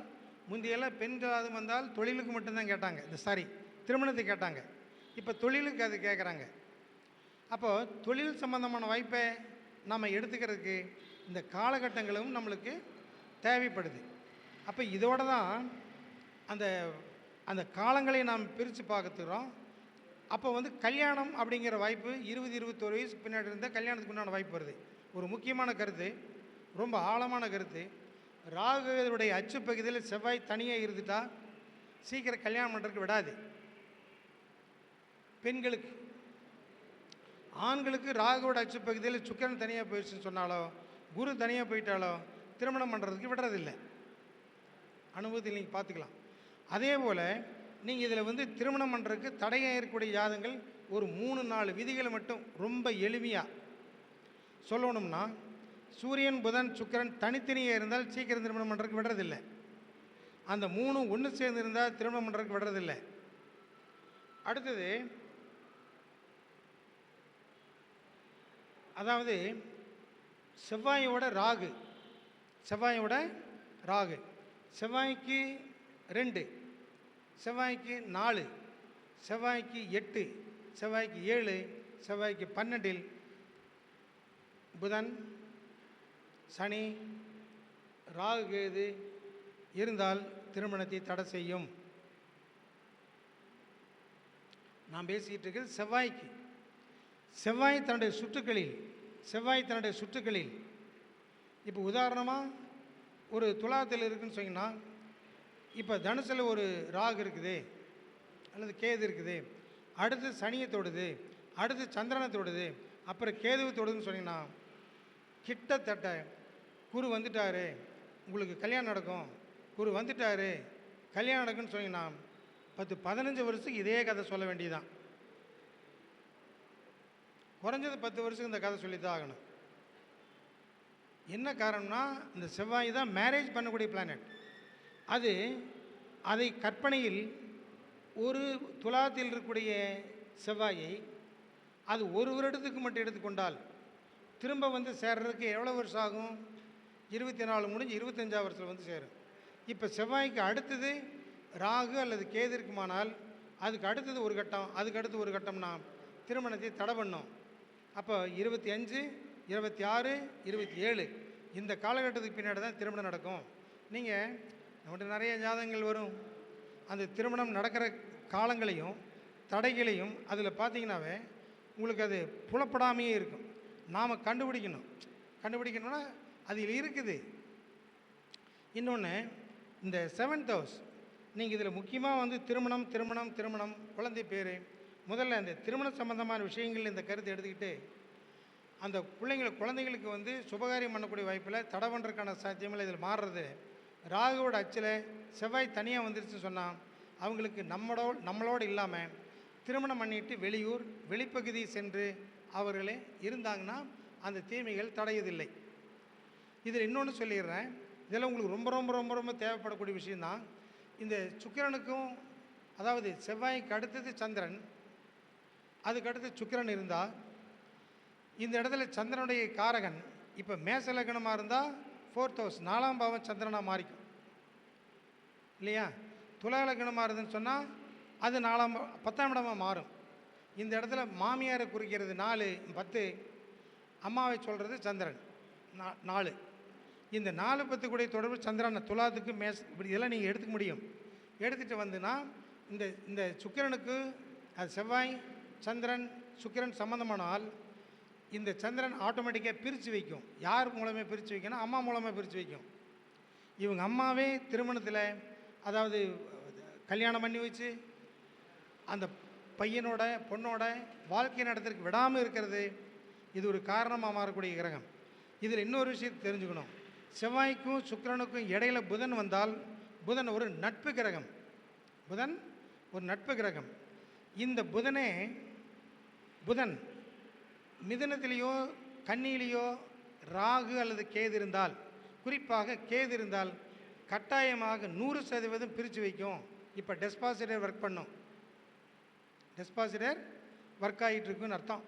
முந்தையெல்லாம் பெண் ஜாதகம் வந்தால் தொழிலுக்கு மட்டும்தான் கேட்டாங்க, திருமணத்தை கேட்டாங்க. இப்போ தொழிலுக்கு அது கேட்குறாங்க. அப்போது தொழில் சம்பந்தமான வாய்ப்பை நம்ம எடுத்துக்கிறதுக்கு இந்த காலகட்டங்களும் நம்மளுக்கு தேவைப்படுது. அப்போ இதோடு தான் அந்த அந்த காலங்களை நாம் பிரித்து பார்த்துக்கிறோம். அப்போ கல்யாணம் அப்படிங்கிற வாய்ப்பு 20-21 வயசுக்கு பின்னாடி இருந்தால் கல்யாணத்துக்கு உண்டான வாய்ப்பு வருது. ஒரு முக்கியமான கருத்து, ரொம்ப ஆழமான கருத்து. ராகுடைய அச்சு பகுதியில் செவ்வாய் தனியாக இருந்துட்டா சீக்கிரம் கல்யாணம் பண்ணுறதுக்கு விடாது. பெண்களுக்கு, ஆண்களுக்கு ராகுவோட அச்சு பகுதியில் சுக்கிரன் தனியாக போயிடுச்சுன்னு சொன்னாலோ, குரு தனியாக போயிட்டாலோ திருமணம் பண்ணுறதுக்கு விடுறதில்லை. அனுபவத்தில் நீங்கள் பார்த்துக்கலாம். அதே போல் நீங்கள் இதில் திருமணம் பண்ணுறதுக்கு தடையாக இருக்கக்கூடிய ஜாதகங்கள் ஒரு 3-4 விதிகளை மட்டும் ரொம்ப எளிமையாக சொல்லணும்னா, சூரியன் புதன் சுக்கிரன் தனித்தனியாக இருந்தால் சீக்கிரம் திருமணம் பண்ணுறதுக்கு விடுறதில்லை. அந்த 3 ஒன்று சேர்ந்து இருந்தால் திருமணம் பண்ணுறதுக்கு விடுறதில்லை. அடுத்தது, அதாவது செவ்வாயோட ராகு, செவ்வாய்க்கு 2, செவ்வாய்க்கு 4, செவ்வாய்க்கு 8, செவ்வாய்க்கு 7, செவ்வாய்க்கு 12 புதன் சனி ராகு கேது இருந்தால் திருமணத்தை தடை செய்யும். நான் பேசிக்கிட்டு இருக்கிறது செவ்வாய்க்கு. செவ்வாய் தன்னுடைய சுற்றுக்களில் இப்போ உதாரணமாக ஒரு துலாத்தில் இருக்குதுன்னு சொன்னீங்கன்னா, இப்போ தனுசில் ஒரு ராகு இருக்குது அல்லது கேது இருக்குது, அடுத்து சனியை தொடுது, அடுத்து சந்திரனை தொடுது, அப்புறம் கேதுவை தொடுதுன்னு சொன்னீங்கன்னா, கிட்டத்தட்ட குரு வந்துட்டார், உங்களுக்கு கல்யாணம் நடக்கும், குரு வந்துட்டார், கல்யாணம் நடக்குன்னு சொன்னீங்கன்னா 10-15 வருஷத்துக்கு இதே கதை சொல்ல வேண்டியதுதான். குறைஞ்சது 10 வருஷத்துக்கு இந்த கதை சொல்லித்தான் ஆகணும். என்ன காரணம்னா, இந்த செவ்வாய் தான் மேரேஜ் பண்ணக்கூடிய பிளானட். அதை கற்பனையில் ஒரு துலாத்தில் இருக்கக்கூடிய செவ்வாயை அது ஒரு வருடத்துக்கு மட்டும் எடுத்துக்கொண்டால் திரும்ப வந்து சேர்றதுக்கு எவ்வளோ வருஷம் ஆகும்? 24 முடிஞ்சு 25ஆம் வருஷத்தில் வந்து சேரும். இப்போ செவ்வாய்க்கு அடுத்தது ராகு அல்லது கேது இருக்குமானால் அதுக்கு அடுத்தது ஒரு கட்டம், அதுக்கு அடுத்து ஒரு கட்டம்னா திருமணத்தை தடை பண்ணும். அப்போ 25, 26, 27 இந்த காலகட்டத்துக்கு பின்னாடி தான் திருமணம் நடக்கும். நீங்கள் நம்மகிட்ட நிறைய ஜாதகங்கள் வரும். அந்த திருமணம் நடக்கிற காலங்களையும் தடைகளையும் அதில் பார்த்தீங்கன்னாவே உங்களுக்கு அது புலப்படாமையே இருக்கும். நாம் கண்டுபிடிக்கணும்னா அதில் இருக்குது. இன்னொன்று, இந்த 7th ஹவுஸ் நீங்கள் இதில் முக்கியமாக வந்து திருமணம் குழந்தை பேர், முதல்ல அந்த திருமணம் சம்பந்தமான விஷயங்கள் இந்த கருத்தை எடுத்துக்கிட்டு அந்த குழந்தைங்களுக்கு வந்து சுபகாரியம் பண்ணக்கூடிய வாய்ப்பில் தடை பண்ணுறதுக்கான சாத்தியங்கள் இதில் மாறுறது. ராகுவோட அச்சில் செவ்வாய் தனியாக வந்துருச்சுன்னு சொன்னால் அவங்களுக்கு நம்மளோடு இல்லாமல் திருமணம் பண்ணிட்டு வெளிப்பகுதி சென்று அவர்களே இருந்தாங்கன்னா அந்த தீமைகள் தடையதில்லை. இதில் இன்னொன்று சொல்லிடுறேன். இதெல்லாம் உங்களுக்கு ரொம்ப ரொம்ப ரொம்ப ரொம்ப தேவைப்படக்கூடிய விஷயந்தான். இந்த சுக்கிரனுக்கும், அதாவது செவ்வாய்க்கு அடுத்தது சந்திரன், அதுக்கடுத்து சுக்கிரன் இருந்தால் இந்த இடத்துல சந்திரனுடைய காரகன் இப்போ மேச லக்னமாக இருந்தால் 4th ஹவுஸ் 4ஆம் பாவம் சந்திரனாக மாறிக்கும் இல்லையா? துலா லக்னமாக இருந்துன்னு சொன்னால் அது 10ஆம் இடமாக மாறும். இந்த இடத்துல மாமியாரை குறிக்கிறது 4, 10, அம்மாவை சொல்கிறது சந்திரன் 4. இந்த 4, 10 கூடிய தொடர்பு சந்திரன் துலாத்துக்கு இப்படி இதெல்லாம் நீங்கள் எடுத்துக்க முடியும். எடுத்துகிட்டு வந்துன்னா இந்த சுக்கிரனுக்கு அது செவ்வாய் சந்திரன் சுக்கிரன் சம்மந்தமானால் இந்த சந்திரன் ஆட்டோமேட்டிக்காக பிரித்து வைக்கும். யார் மூலமே பிரித்து வைக்கணும்? அம்மா மூலமாக பிரித்து வைக்கும். இவங்க அம்மாவே திருமணத்தில், அதாவது கல்யாணம் பண்ணி வச்சு அந்த பையனோட பொண்ணோட வாழ்க்கை நடத்துறதுக்கு விடாமல் இருக்கிறது இது ஒரு காரணமாக மாறக்கூடிய கிரகம். இதில் இன்னொரு விஷயத்தை தெரிஞ்சுக்கணும். செவ்வாய்க்கும் சுக்கிரனுக்கும் இடையில புதன் வந்தால், புதன் ஒரு நட்பு கிரகம். இந்த புதன் மிதுனத்திலேயோ கன்னியிலேயோ ராகு அல்லது கேது இருந்தால், குறிப்பாக கேது இருந்தால் கட்டாயமாக 100% பிரித்து வைக்கும். இப்போ டெஸ்பாசிட்டர் ஒர்க் பண்ணும், டெஸ்பாசிட்டர் ஒர்க் ஆகிட்டுருக்குன்னு அர்த்தம்.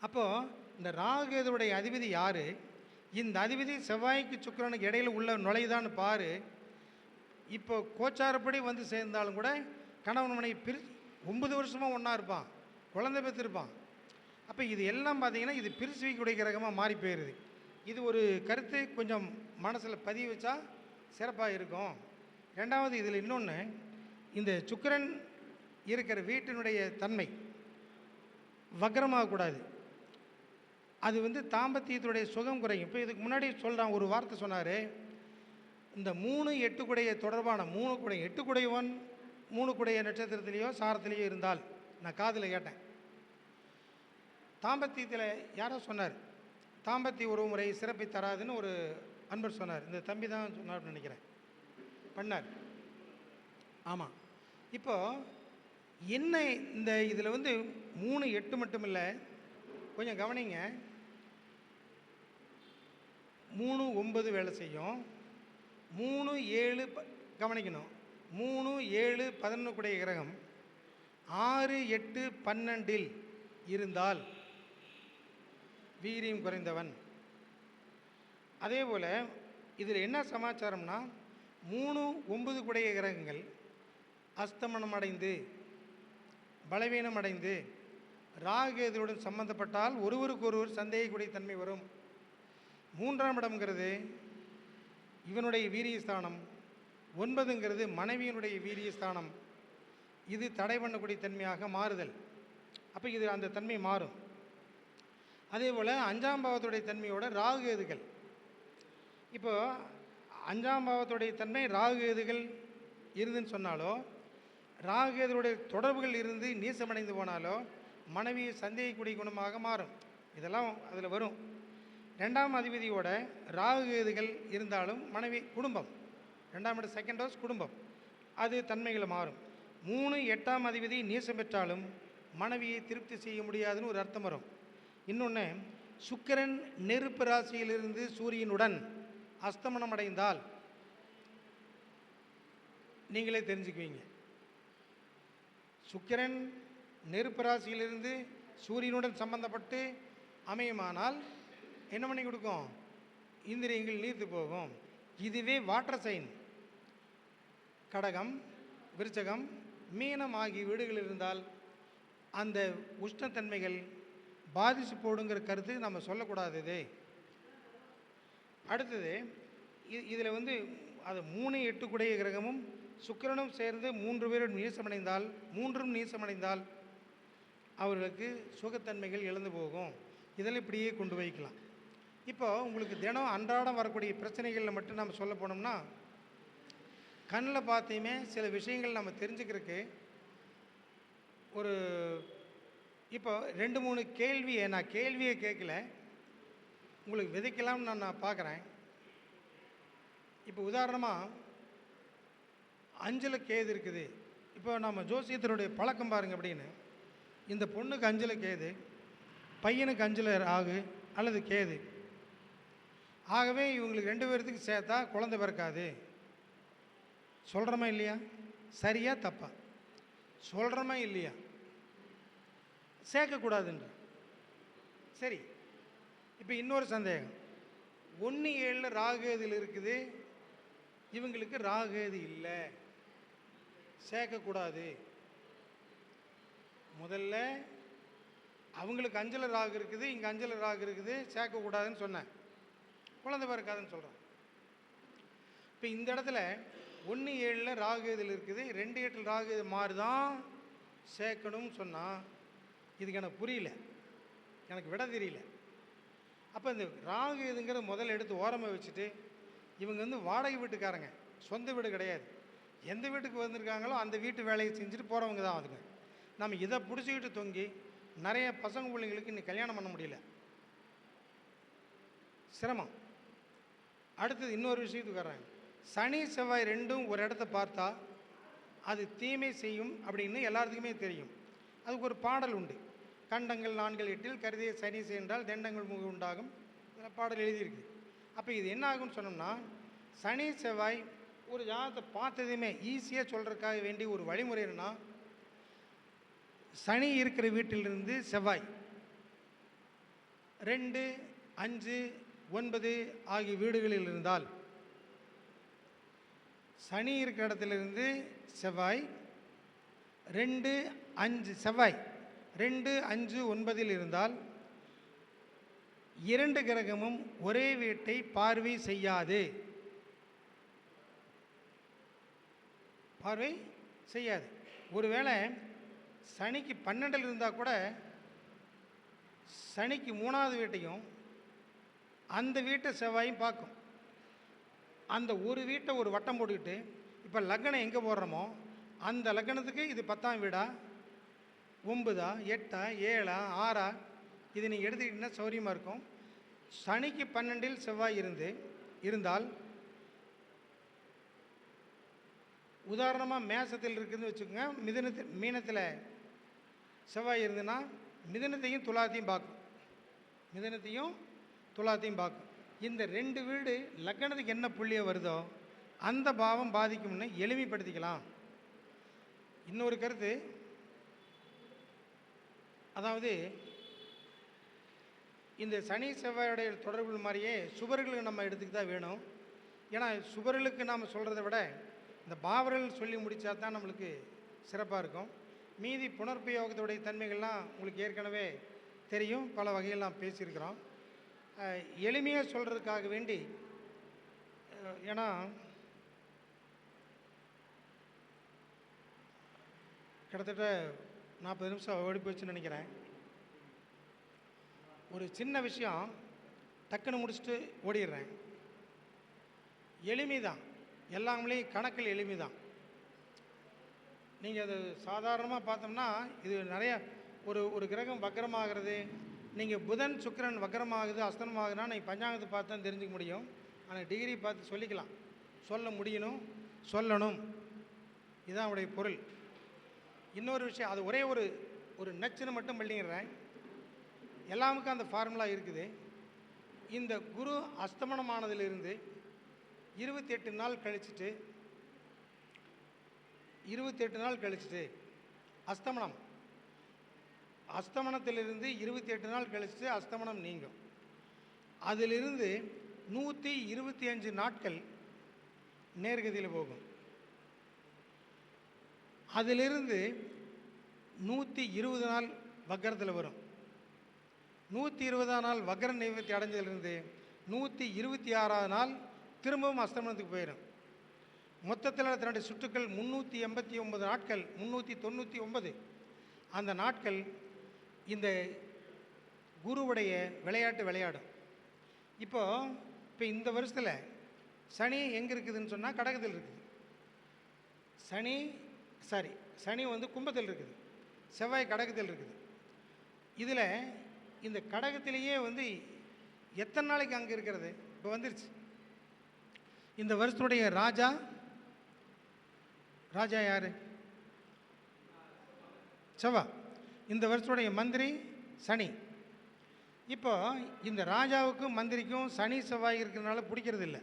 அப்போது இந்த ராகுடைய அதிபதி யார்? இந்த அதிபதி செவ்வாய்க்கு சுக்கிரனுக்கு இடையில் உள்ள நுழையுதான்னு பாரு. இப்போ கோச்சாரப்படி வந்து சேர்ந்தாலும் கூட கணவன் மனைவி 9 வருஷமாக ஒன்றா இருப்பான், குழந்தை பெற்றிருப்பான். அப்போ இது எல்லாம் பார்த்திங்கன்னா இது பிரித்து வைக்கக்கூடிய கிரகமாக மாறி போயிடுது. இது ஒரு கருத்து கொஞ்சம் மனசில் பதிவு வச்சா சிறப்பாக இருக்கும். ரெண்டாவது, இதில் இன்னொன்று, இந்த சுக்கிரன் இருக்கிற வீட்டினுடைய தன்மை வக்ரமாகக்கூடாது. அது வந்து தாம்பத்தியத்துடைய சுகம் குறையும். இப்போ இதுக்கு முன்னாடி சொல்கிறான், ஒரு வார்த்தை சொன்னார், இந்த 3, 8 குடைய தொடர்பான 8 குடையவன் 3 குடைய நட்சத்திரத்திலேயோ சாரத்திலேயோ இருந்தால், நான் காதில் கேட்டேன், தாம்பத்தியத்தில் யாரோ சொன்னார் தாம்பத்திய உறவு முறை சிறப்பை தராதுன்னு ஒரு அன்பர் சொன்னார். இந்த தம்பி தான் சொன்னார்னு நினைக்கிறேன், பண்ணார். ஆமாம். இப்போது என்ன இந்த இதில் வந்து 3, 8 மட்டும் இல்லை, கொஞ்சம் கவனிங்க. 3, 9 வேலை செய்யும். 3, 7 கவனிக்கணும். 3, 7, 11 கூடிய கிரகம் 6, 8, 12 இருந்தால் வீரியம் குறைந்தவன். அதே போல் இதில் என்ன சமாச்சாரம்னா, 3, 9 கூடிய கிரகங்கள் அஸ்தமனம் அடைந்து பலவீனம் அடைந்து ராகுகேதுவுடன் சம்பந்தப்பட்டால் ஒருவருக்கொருவர் சந்தேகக்கூடிய தன்மை வரும். 3ஆம் இடம்ங்கிறது இவனுடைய வீரியஸ்தானம், 9ங்கிறது மனைவியினுடைய வீரியஸ்தானம். இது தடை பண்ணக்கூடிய தன்மையாக மாறுதல். அப்போ இது அந்த தன்மை மாறும். அதே போல் 5ஆம் பாவத்துடைய தன்மையோட ராகுகேதுகள், இப்போ 5ஆம் பாவத்துடைய தன்மை ராகுகேதுகள் இருந்துன்னு சொன்னாலோ, ராகுகேதுடைய தொடர்புகள் இருந்து நீசமடைந்து போனாலோ மனைவியை சந்தேகக்கூடிய குணமாக மாறும். இதெல்லாம் அதில் வரும். 2ஆம் அதிபதியோட ராகுகேதுகள் இருந்தாலும் மனைவி குடும்பம் 2ஆம் இடம் செகண்ட் ஹவுஸ் குடும்பம், அது தன்மைகளை மாறும். 3 8ஆம் அதிபதி நீசம் பெற்றாலும் மனைவியை திருப்தி செய்ய முடியாதுன்னு ஒரு அர்த்தம் வரும். இன்னொன்று, சுக்கிரன் நெருப்பு ராசியிலிருந்து சூரியனுடன் அஸ்தமனம் அடைந்தால் நீங்களே தெரிஞ்சுக்குவீங்க. சுக்கிரன் நெருப்பு ராசியிலிருந்து சூரியனுடன் சம்பந்தப்பட்டு அமையுமானால் என்ன பண்ணி கொடுக்கும்? இந்திரியங்கள் நீர்த்து போகும். இதுவே வாட்டர் சைன் கடகம், விருச்சகம், மீனம் ஆகிய வீடுகள் இருந்தால் அந்த உஷ்ணத்தன்மைகள் பாதிச்சு போடுங்கிற கருத்து நம்ம சொல்லக்கூடாது. இது அடுத்தது, இதில் அது 3 8 கூடிய கிரகமும் சுக்கிரனும் சேர்ந்து 3 பேரும் நீசமடைந்தால் அவர்களுக்கு சுகத்தன்மைகள் இழந்து போகும். இதெல்லாம் இப்படியே கொண்டு வைக்கலாம். இப்போ உங்களுக்கு தினம் அன்றாடம் வரக்கூடிய பிரச்சனைகளில் மட்டும் நம்ம சொல்ல போனோம்னா, கண்ணில் பார்த்தையுமே சில விஷயங்கள் நம்ம தெரிஞ்சுக்கிறதுக்கு ஒரு இப்போ 2 3 கேள்வியை நான் கேட்கல, உங்களுக்கு விதைக்கலாம்னு நான் பார்க்குறேன். இப்போ உதாரணமாக 5ல் கேது இருக்குது. இப்போ நம்ம ஜோசியத்தினுடைய பழக்கம் பாருங்க அப்படின்னு, இந்த பொண்ணுக்கு 5ல் கேது, பையனுக்கு 5ல் ராகு அல்லது கேது. ஆகவே இவங்களுக்கு 2 பேர்த்துக்கு சேர்த்தா குழந்தை பிறக்காது. சொல்கிறோமா இல்லையா? சரியா தப்பா? சொல்கிறோமா இல்லையா? சேர்க்கக்கூடாதுன்ற. சரி, இப்போ இன்னொரு சந்தேகம். 1 7 ராகுதில் இருக்குது, இவங்களுக்கு ராகுதி இல்லை, சேர்க்கக்கூடாது. முதல்ல அவங்களுக்கு 5ல் ராகு இருக்குது, இங்கே 5ல் ராகு இருக்குது, சேர்க்கக்கூடாதுன்னு சொன்னேன். குழந்தை பிறக்காதுன்னு சொல்கிறேன். இப்போ இந்த இடத்துல 1 7 ராகு இதில் இருக்குது, 2 8 ராகு இது மாதிரி தான் சேர்க்கணும்னு சொன்னால் இதுக்கு எனக்கு புரியல, எனக்கு விட தெரியல. அப்போ இந்த ராகு இதுங்கிற முதல்ல எடுத்து ஓரமாக வச்சுட்டு, இவங்க வாடகை வீட்டுக்காரங்க, சொந்த வீடு கிடையாது. எந்த வீட்டுக்கு வந்திருக்காங்களோ அந்த வீட்டு வேலையை செஞ்சுட்டு போகிறவங்க தான் அதுங்க. நம்ம இதை பிடிச்சிக்கிட்டு தொங்கி நிறைய பசங்க பிள்ளைங்களுக்கு இன்னைக்கு கல்யாணம் பண்ண முடியல, சிரமம். அடுத்தது இன்னொரு விஷயத்துக்கு வர்றாங்க. சனி செவ்வாய் ரெண்டும் ஒரு இடத்த பார்த்தா அது தீமை செய்யும் அப்படின்னு எல்லாத்துக்குமே தெரியும். அதுக்கு ஒரு பாடல் உண்டு. கண்டங்கள் 4 8 கருதிய சனி சென்றால் தண்டங்கள் முக உண்டாகும், இதில் பாடல் எழுதியிருக்கு. அப்போ இது என்ன ஆகும்னு சொன்னோம்னா, சனி செவ்வாய் ஒரு ஜாதகத்தை பார்த்ததுமே ஈஸியாக சொல்கிறதுக்காக வேண்டிய ஒரு வழிமுறை என்னன்னா, சனி இருக்கிற வீட்டிலிருந்து செவ்வாய் 2 5 9 ஆகிய வீடுகளில் இருந்தால், சனி இருக்கிற இடத்திலிருந்து செவ்வாய் 2 5 செவ்வாய் 2 5 9 இருந்தால் 2 கிரகமும் ஒரே வீட்டை பார்வை செய்யாது. பார்வை செய்யாது. ஒருவேளை சனிக்கு 12 இருந்தால் கூட சனிக்கு 3வது வீட்டையும் அந்த வீட்டை செவ்வாயும் பார்க்கும். அந்த ஒரு வீட்டை ஒரு வட்டம் போட்டுக்கிட்டு, இப்போ லக்னம் எங்கே போடுறோமோ அந்த லக்னத்துக்கு இது 10ஆம் வீடா, 9ஆ, 8ஆ, 7ஆ, 6ஆ, இது நீங்கள் எடுத்துக்கிட்டிங்கன்னா சௌரியமாக இருக்கும். சனிக்கு 12ல் செவ்வாய் இருந்தால், உதாரணமாக மேசத்தில் இருக்குதுன்னு வச்சுக்கோங்க, மீனத்தில் செவ்வாய் இருந்துன்னா மிதுனத்தையும் துலாத்தையும் பார்க்கும், மிதுனத்தையும் துலாத்தையும் பார்க்கும். இந்த 2 வீடு லக்னத்துக்கு என்ன புள்ளியோ வருதோ அந்த பாவம் பாதிக்கும்னு எளிமைப்படுத்திக்கலாம். இன்னொரு கருத்து, அதாவது இந்த சனி செவ்வாயுடைய தொடர்புகள் மாதிரியே சுபர்களுக்கு நம்ம எடுத்துக்கிட்டு தான் வேணும். ஏன்னா சுபர்களுக்கு நாம் சொல்கிறத விட இந்த பாவர்கள் சொல்லி முடித்தா தான் நம்மளுக்கு சிறப்பாக இருக்கும். மீதி புனர்பியோகத்துடைய தன்மைகள்லாம் உங்களுக்கு ஏற்கனவே தெரியும், பல வகையெல்லாம் பேசியிருக்கிறோம். எளிமையாக சொல்கிறதுக்காக வேண்டி, ஏன்னா கிட்டத்தட்ட 40 நிமிஷம் ஓடி போச்சுன்னு நினைக்கிறேன். ஒரு சின்ன விஷயம் டக்குன்னு முடிச்சுட்டு ஓடிடுறேன். எளிமை தான், எல்லாமே கணக்கில் எளிமை தான். நீங்கள் அது சாதாரணமாக பார்த்தோம்னா இது நிறைய ஒரு கிரகம் வக்கரமாகிறது, நீங்கள் புதன் சுக்கிரன் வக்கரமாகுது அஸ்தனமாகுதுன்னா நீங்கள் பஞ்சாங்கத்தை பார்த்து தான் தெரிஞ்சுக்க முடியும். ஆனால் டிகிரி பார்த்து சொல்லிக்கலாம். சொல்ல முடியணும், சொல்லணும். இதுதான் அவருடைய பொருள். இன்னொரு விஷயம், அது ஒரே ஒரு நச்சுன்னு மட்டும் பண்ணிடுறேன். எல்லாமுக்கும் அந்த ஃபார்முலா இருக்குது. இந்த குரு அஸ்தமனமானதிலிருந்து 28 நாள் கழிச்சுட்டு அஸ்தமனத்திலிருந்து 28 நாள் கழிச்சுட்டு அஸ்தமனம் நீங்கும். அதிலிருந்து 125 நாட்கள் நேர்கதியில் போகும். அதிலிருந்து 120 நாள் வக்கரத்தில் வரும். 120ஆம் நாள் வக்கர நிவர்த்தி அடைஞ்சதிலிருந்து 126ஆவது நாள் திரும்பவும் அஸ்தமனத்துக்கு போயிடும். மொத்தத்தில் தன்னுடைய சுற்றுக்கள் 389 நாட்கள், 399 அந்த நாட்கள் இந்த குருவுடைய விளையாட்டு விளையாடும். இப்போ இந்த வருஷத்தில் சனி எங்கே இருக்குதுன்னு சொன்னால் கடகத்தில் இருக்குது. சனி வந்து கும்பத்தில் இருக்குது, செவ்வாய் கடகத்தில் இருக்குது. இதில் இந்த கடகத்திலேயே வந்து எத்தனை நாளைக்கு அங்கே இருக்கிறது இப்போ வந்துருச்சு. இந்த வருஷத்துடைய ராஜா யார்? செவ்வாய். இந்த வருஷத்துடைய மந்திரி சனி. இப்போ இந்த ராஜாவுக்கும் மந்திரிக்கும் சனி செவ்வாய் இருக்கிறதுனால பிடிக்கிறது இல்லை.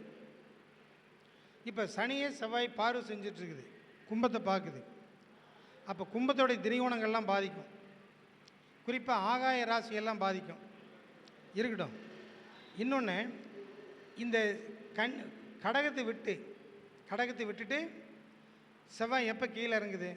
இப்போ சனியே செவ்வாய் பார்வை செஞ்சிட்ருக்குது, கும்பத்தை பார்க்குது. அப்போ கும்பத்தோடைய திரிகோணங்கள்லாம் பாதிக்கும், குறிப்பாக ஆகாய ராசியெல்லாம் பாதிக்கும். இருக்கட்டும். இன்னொன்று, இந்த கடகத்தை விட்டுட்டு செவ்வாய் எப்போ கீழே இறங்குது?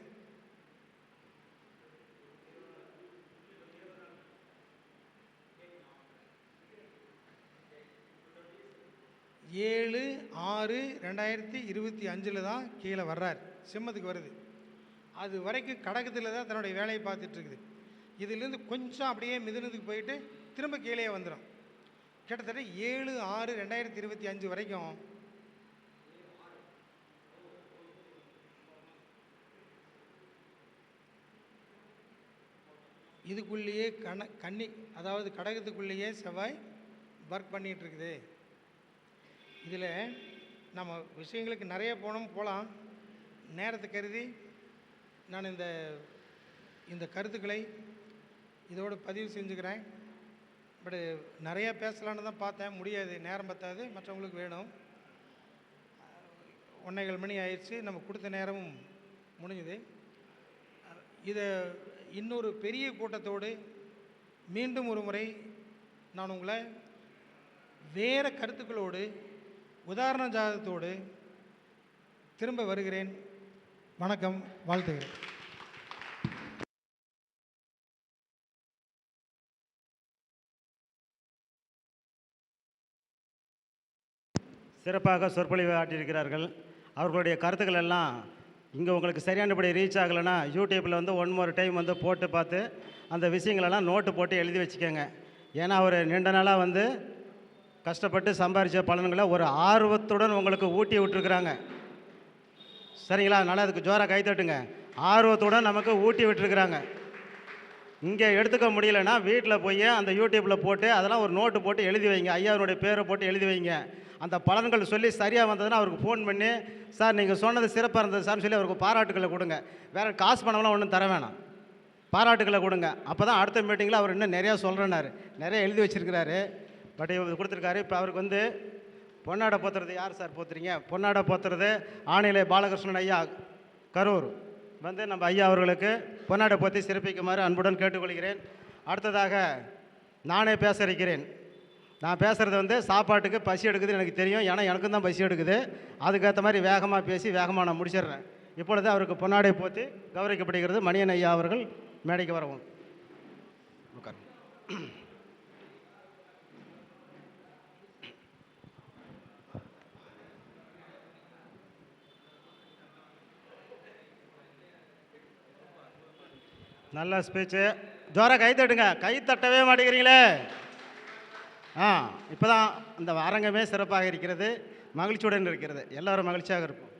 7/6/2025 தான் கீழே வர்றார், சிம்மத்துக்கு வருது. அது வரைக்கும் கடகத்தில் தான் தன்னுடைய வேலையை பார்த்துட்ருக்குது. இதிலேருந்து கொஞ்சம் அப்படியே மிதுனத்துக்கு போயிட்டு திரும்ப கீழே வந்துடும். கிட்டத்தட்ட 7/6/2025 வரைக்கும் இதுக்குள்ளேயே அதாவது கடகத்துக்குள்ளேயே செவ்வாய் ஒர்க் பண்ணிகிட்ருக்குது. இதில் நம்ம விஷயங்களுக்கு நிறைய போகலாம். நேரத்தை கருதி நான் இந்த கருத்துக்களை இதோடு பதிவு செஞ்சுக்கிறேன். பட் நிறையா பேசலான்னு தான் பார்த்தேன், முடியாது, நேரம் பத்தாது, மற்றவங்களுக்கு வேணும். 1:15 மணி ஆயிடுச்சு, நம்ம கொடுத்த நேரமும் முடிஞ்சுது. இதை இன்னொரு பெரிய கூட்டத்தோடு மீண்டும் ஒரு முறை நான் உங்களை வேறு கருத்துக்களோடு உதாரண ஜாதகத்தோடு திரும்ப வருகிறேன். வணக்கம், வாழ்த்துகிறேன். சிறப்பாக சொற்பொழிவு ஆற்றியிருக்கிறார்கள். அவர்களுடைய கருத்துக்கள் எல்லாம் இங்கே உங்களுக்கு சரியானபடி ரீச் ஆகலைன்னா யூடியூப்பில் வந்து 1 more டைம் வந்து போட்டு பார்த்து அந்த விஷயங்களெல்லாம் நோட்டு போட்டு எழுதி வச்சுக்கோங்க. ஏன்னா அவர் நீண்ட நாளாக வந்து கஷ்டப்பட்டு சம்பாதிச்ச பலன்களை ஒரு ஆர்வத்துடன் உங்களுக்கு ஊட்டி விட்டுருக்குறாங்க. சரிங்களா? அதனால் அதுக்கு ஜோராக கைத்தட்டுங்க. ஆர்வத்துடன் நமக்கு ஊட்டி விட்டுருக்குறாங்க. இங்கே எடுத்துக்க முடியலன்னா வீட்டில் போய் அந்த யூடியூப்பில் போட்டு அதெல்லாம் ஒரு நோட்டு போட்டு எழுதி வைங்க. ஐயாவுடைய பேரை போட்டு எழுதி வைங்க. அந்த பலன்கள் சொல்லி சரியாக வந்ததுன்னா அவருக்கு ஃபோன் பண்ணி, சார் நீங்கள் சொன்னது சிறப்பாக இருந்தது சார்னு சொல்லி அவருக்கு பாராட்டுக்களை கொடுங்க. வேறு காசு பணம்லாம் ஒன்றும் தர வேணாம், பாராட்டுக்களை கொடுங்க. அப்போ தான் அடுத்த மீட்டிங்கில் அவர் இன்னும் நிறையா சொல்கிறேன்னாரு, நிறைய எழுதி வச்சுருக்கிறாரு. பட் இவர் கொடுத்துருக்காரு. இப்போ அவருக்கு வந்து பொன்னாடை போத்துறது யார் சார் போத்துறீங்க? பொன்னாடை போத்துறது ஆணையிலே பாலகிருஷ்ணன் ஐயா, கரூர் வந்து நம்ம ஐயா அவர்களுக்கு பொன்னாடை போற்றி சிறப்பிக்குமாறு அன்புடன் கேட்டுக்கொள்கிறேன். அடுத்ததாக நானே பேச இருக்கிறேன். நான் பேசுகிறது வந்து சாப்பாட்டுக்கு பசி எடுக்குது எனக்கு தெரியும், ஏன்னா எனக்கும் தான் பசி எடுக்குது. அதுக்கேற்ற மாதிரி வேகமாக பேசி வேகமாக நான் முடிச்சிடுறேன். இப்பொழுது அவருக்கு பொன்னாடை போற்றி கௌரவிக்கப்படுகிறது. மணியன் ஐயா அவர்கள் மேடைக்கு வரவும். நல்ல ஸ்பீச்சு. ஜோராக கை தட்டுங்க. கை தட்டவே மாட்டேங்கிறீங்களே. இப்போ தான் இந்த அரங்கமே சிறப்பாக இருக்கிறது, மகிழ்ச்சியுடன் இருக்கிறது. எல்லோரும் மகிழ்ச்சியாக இருப்போம்.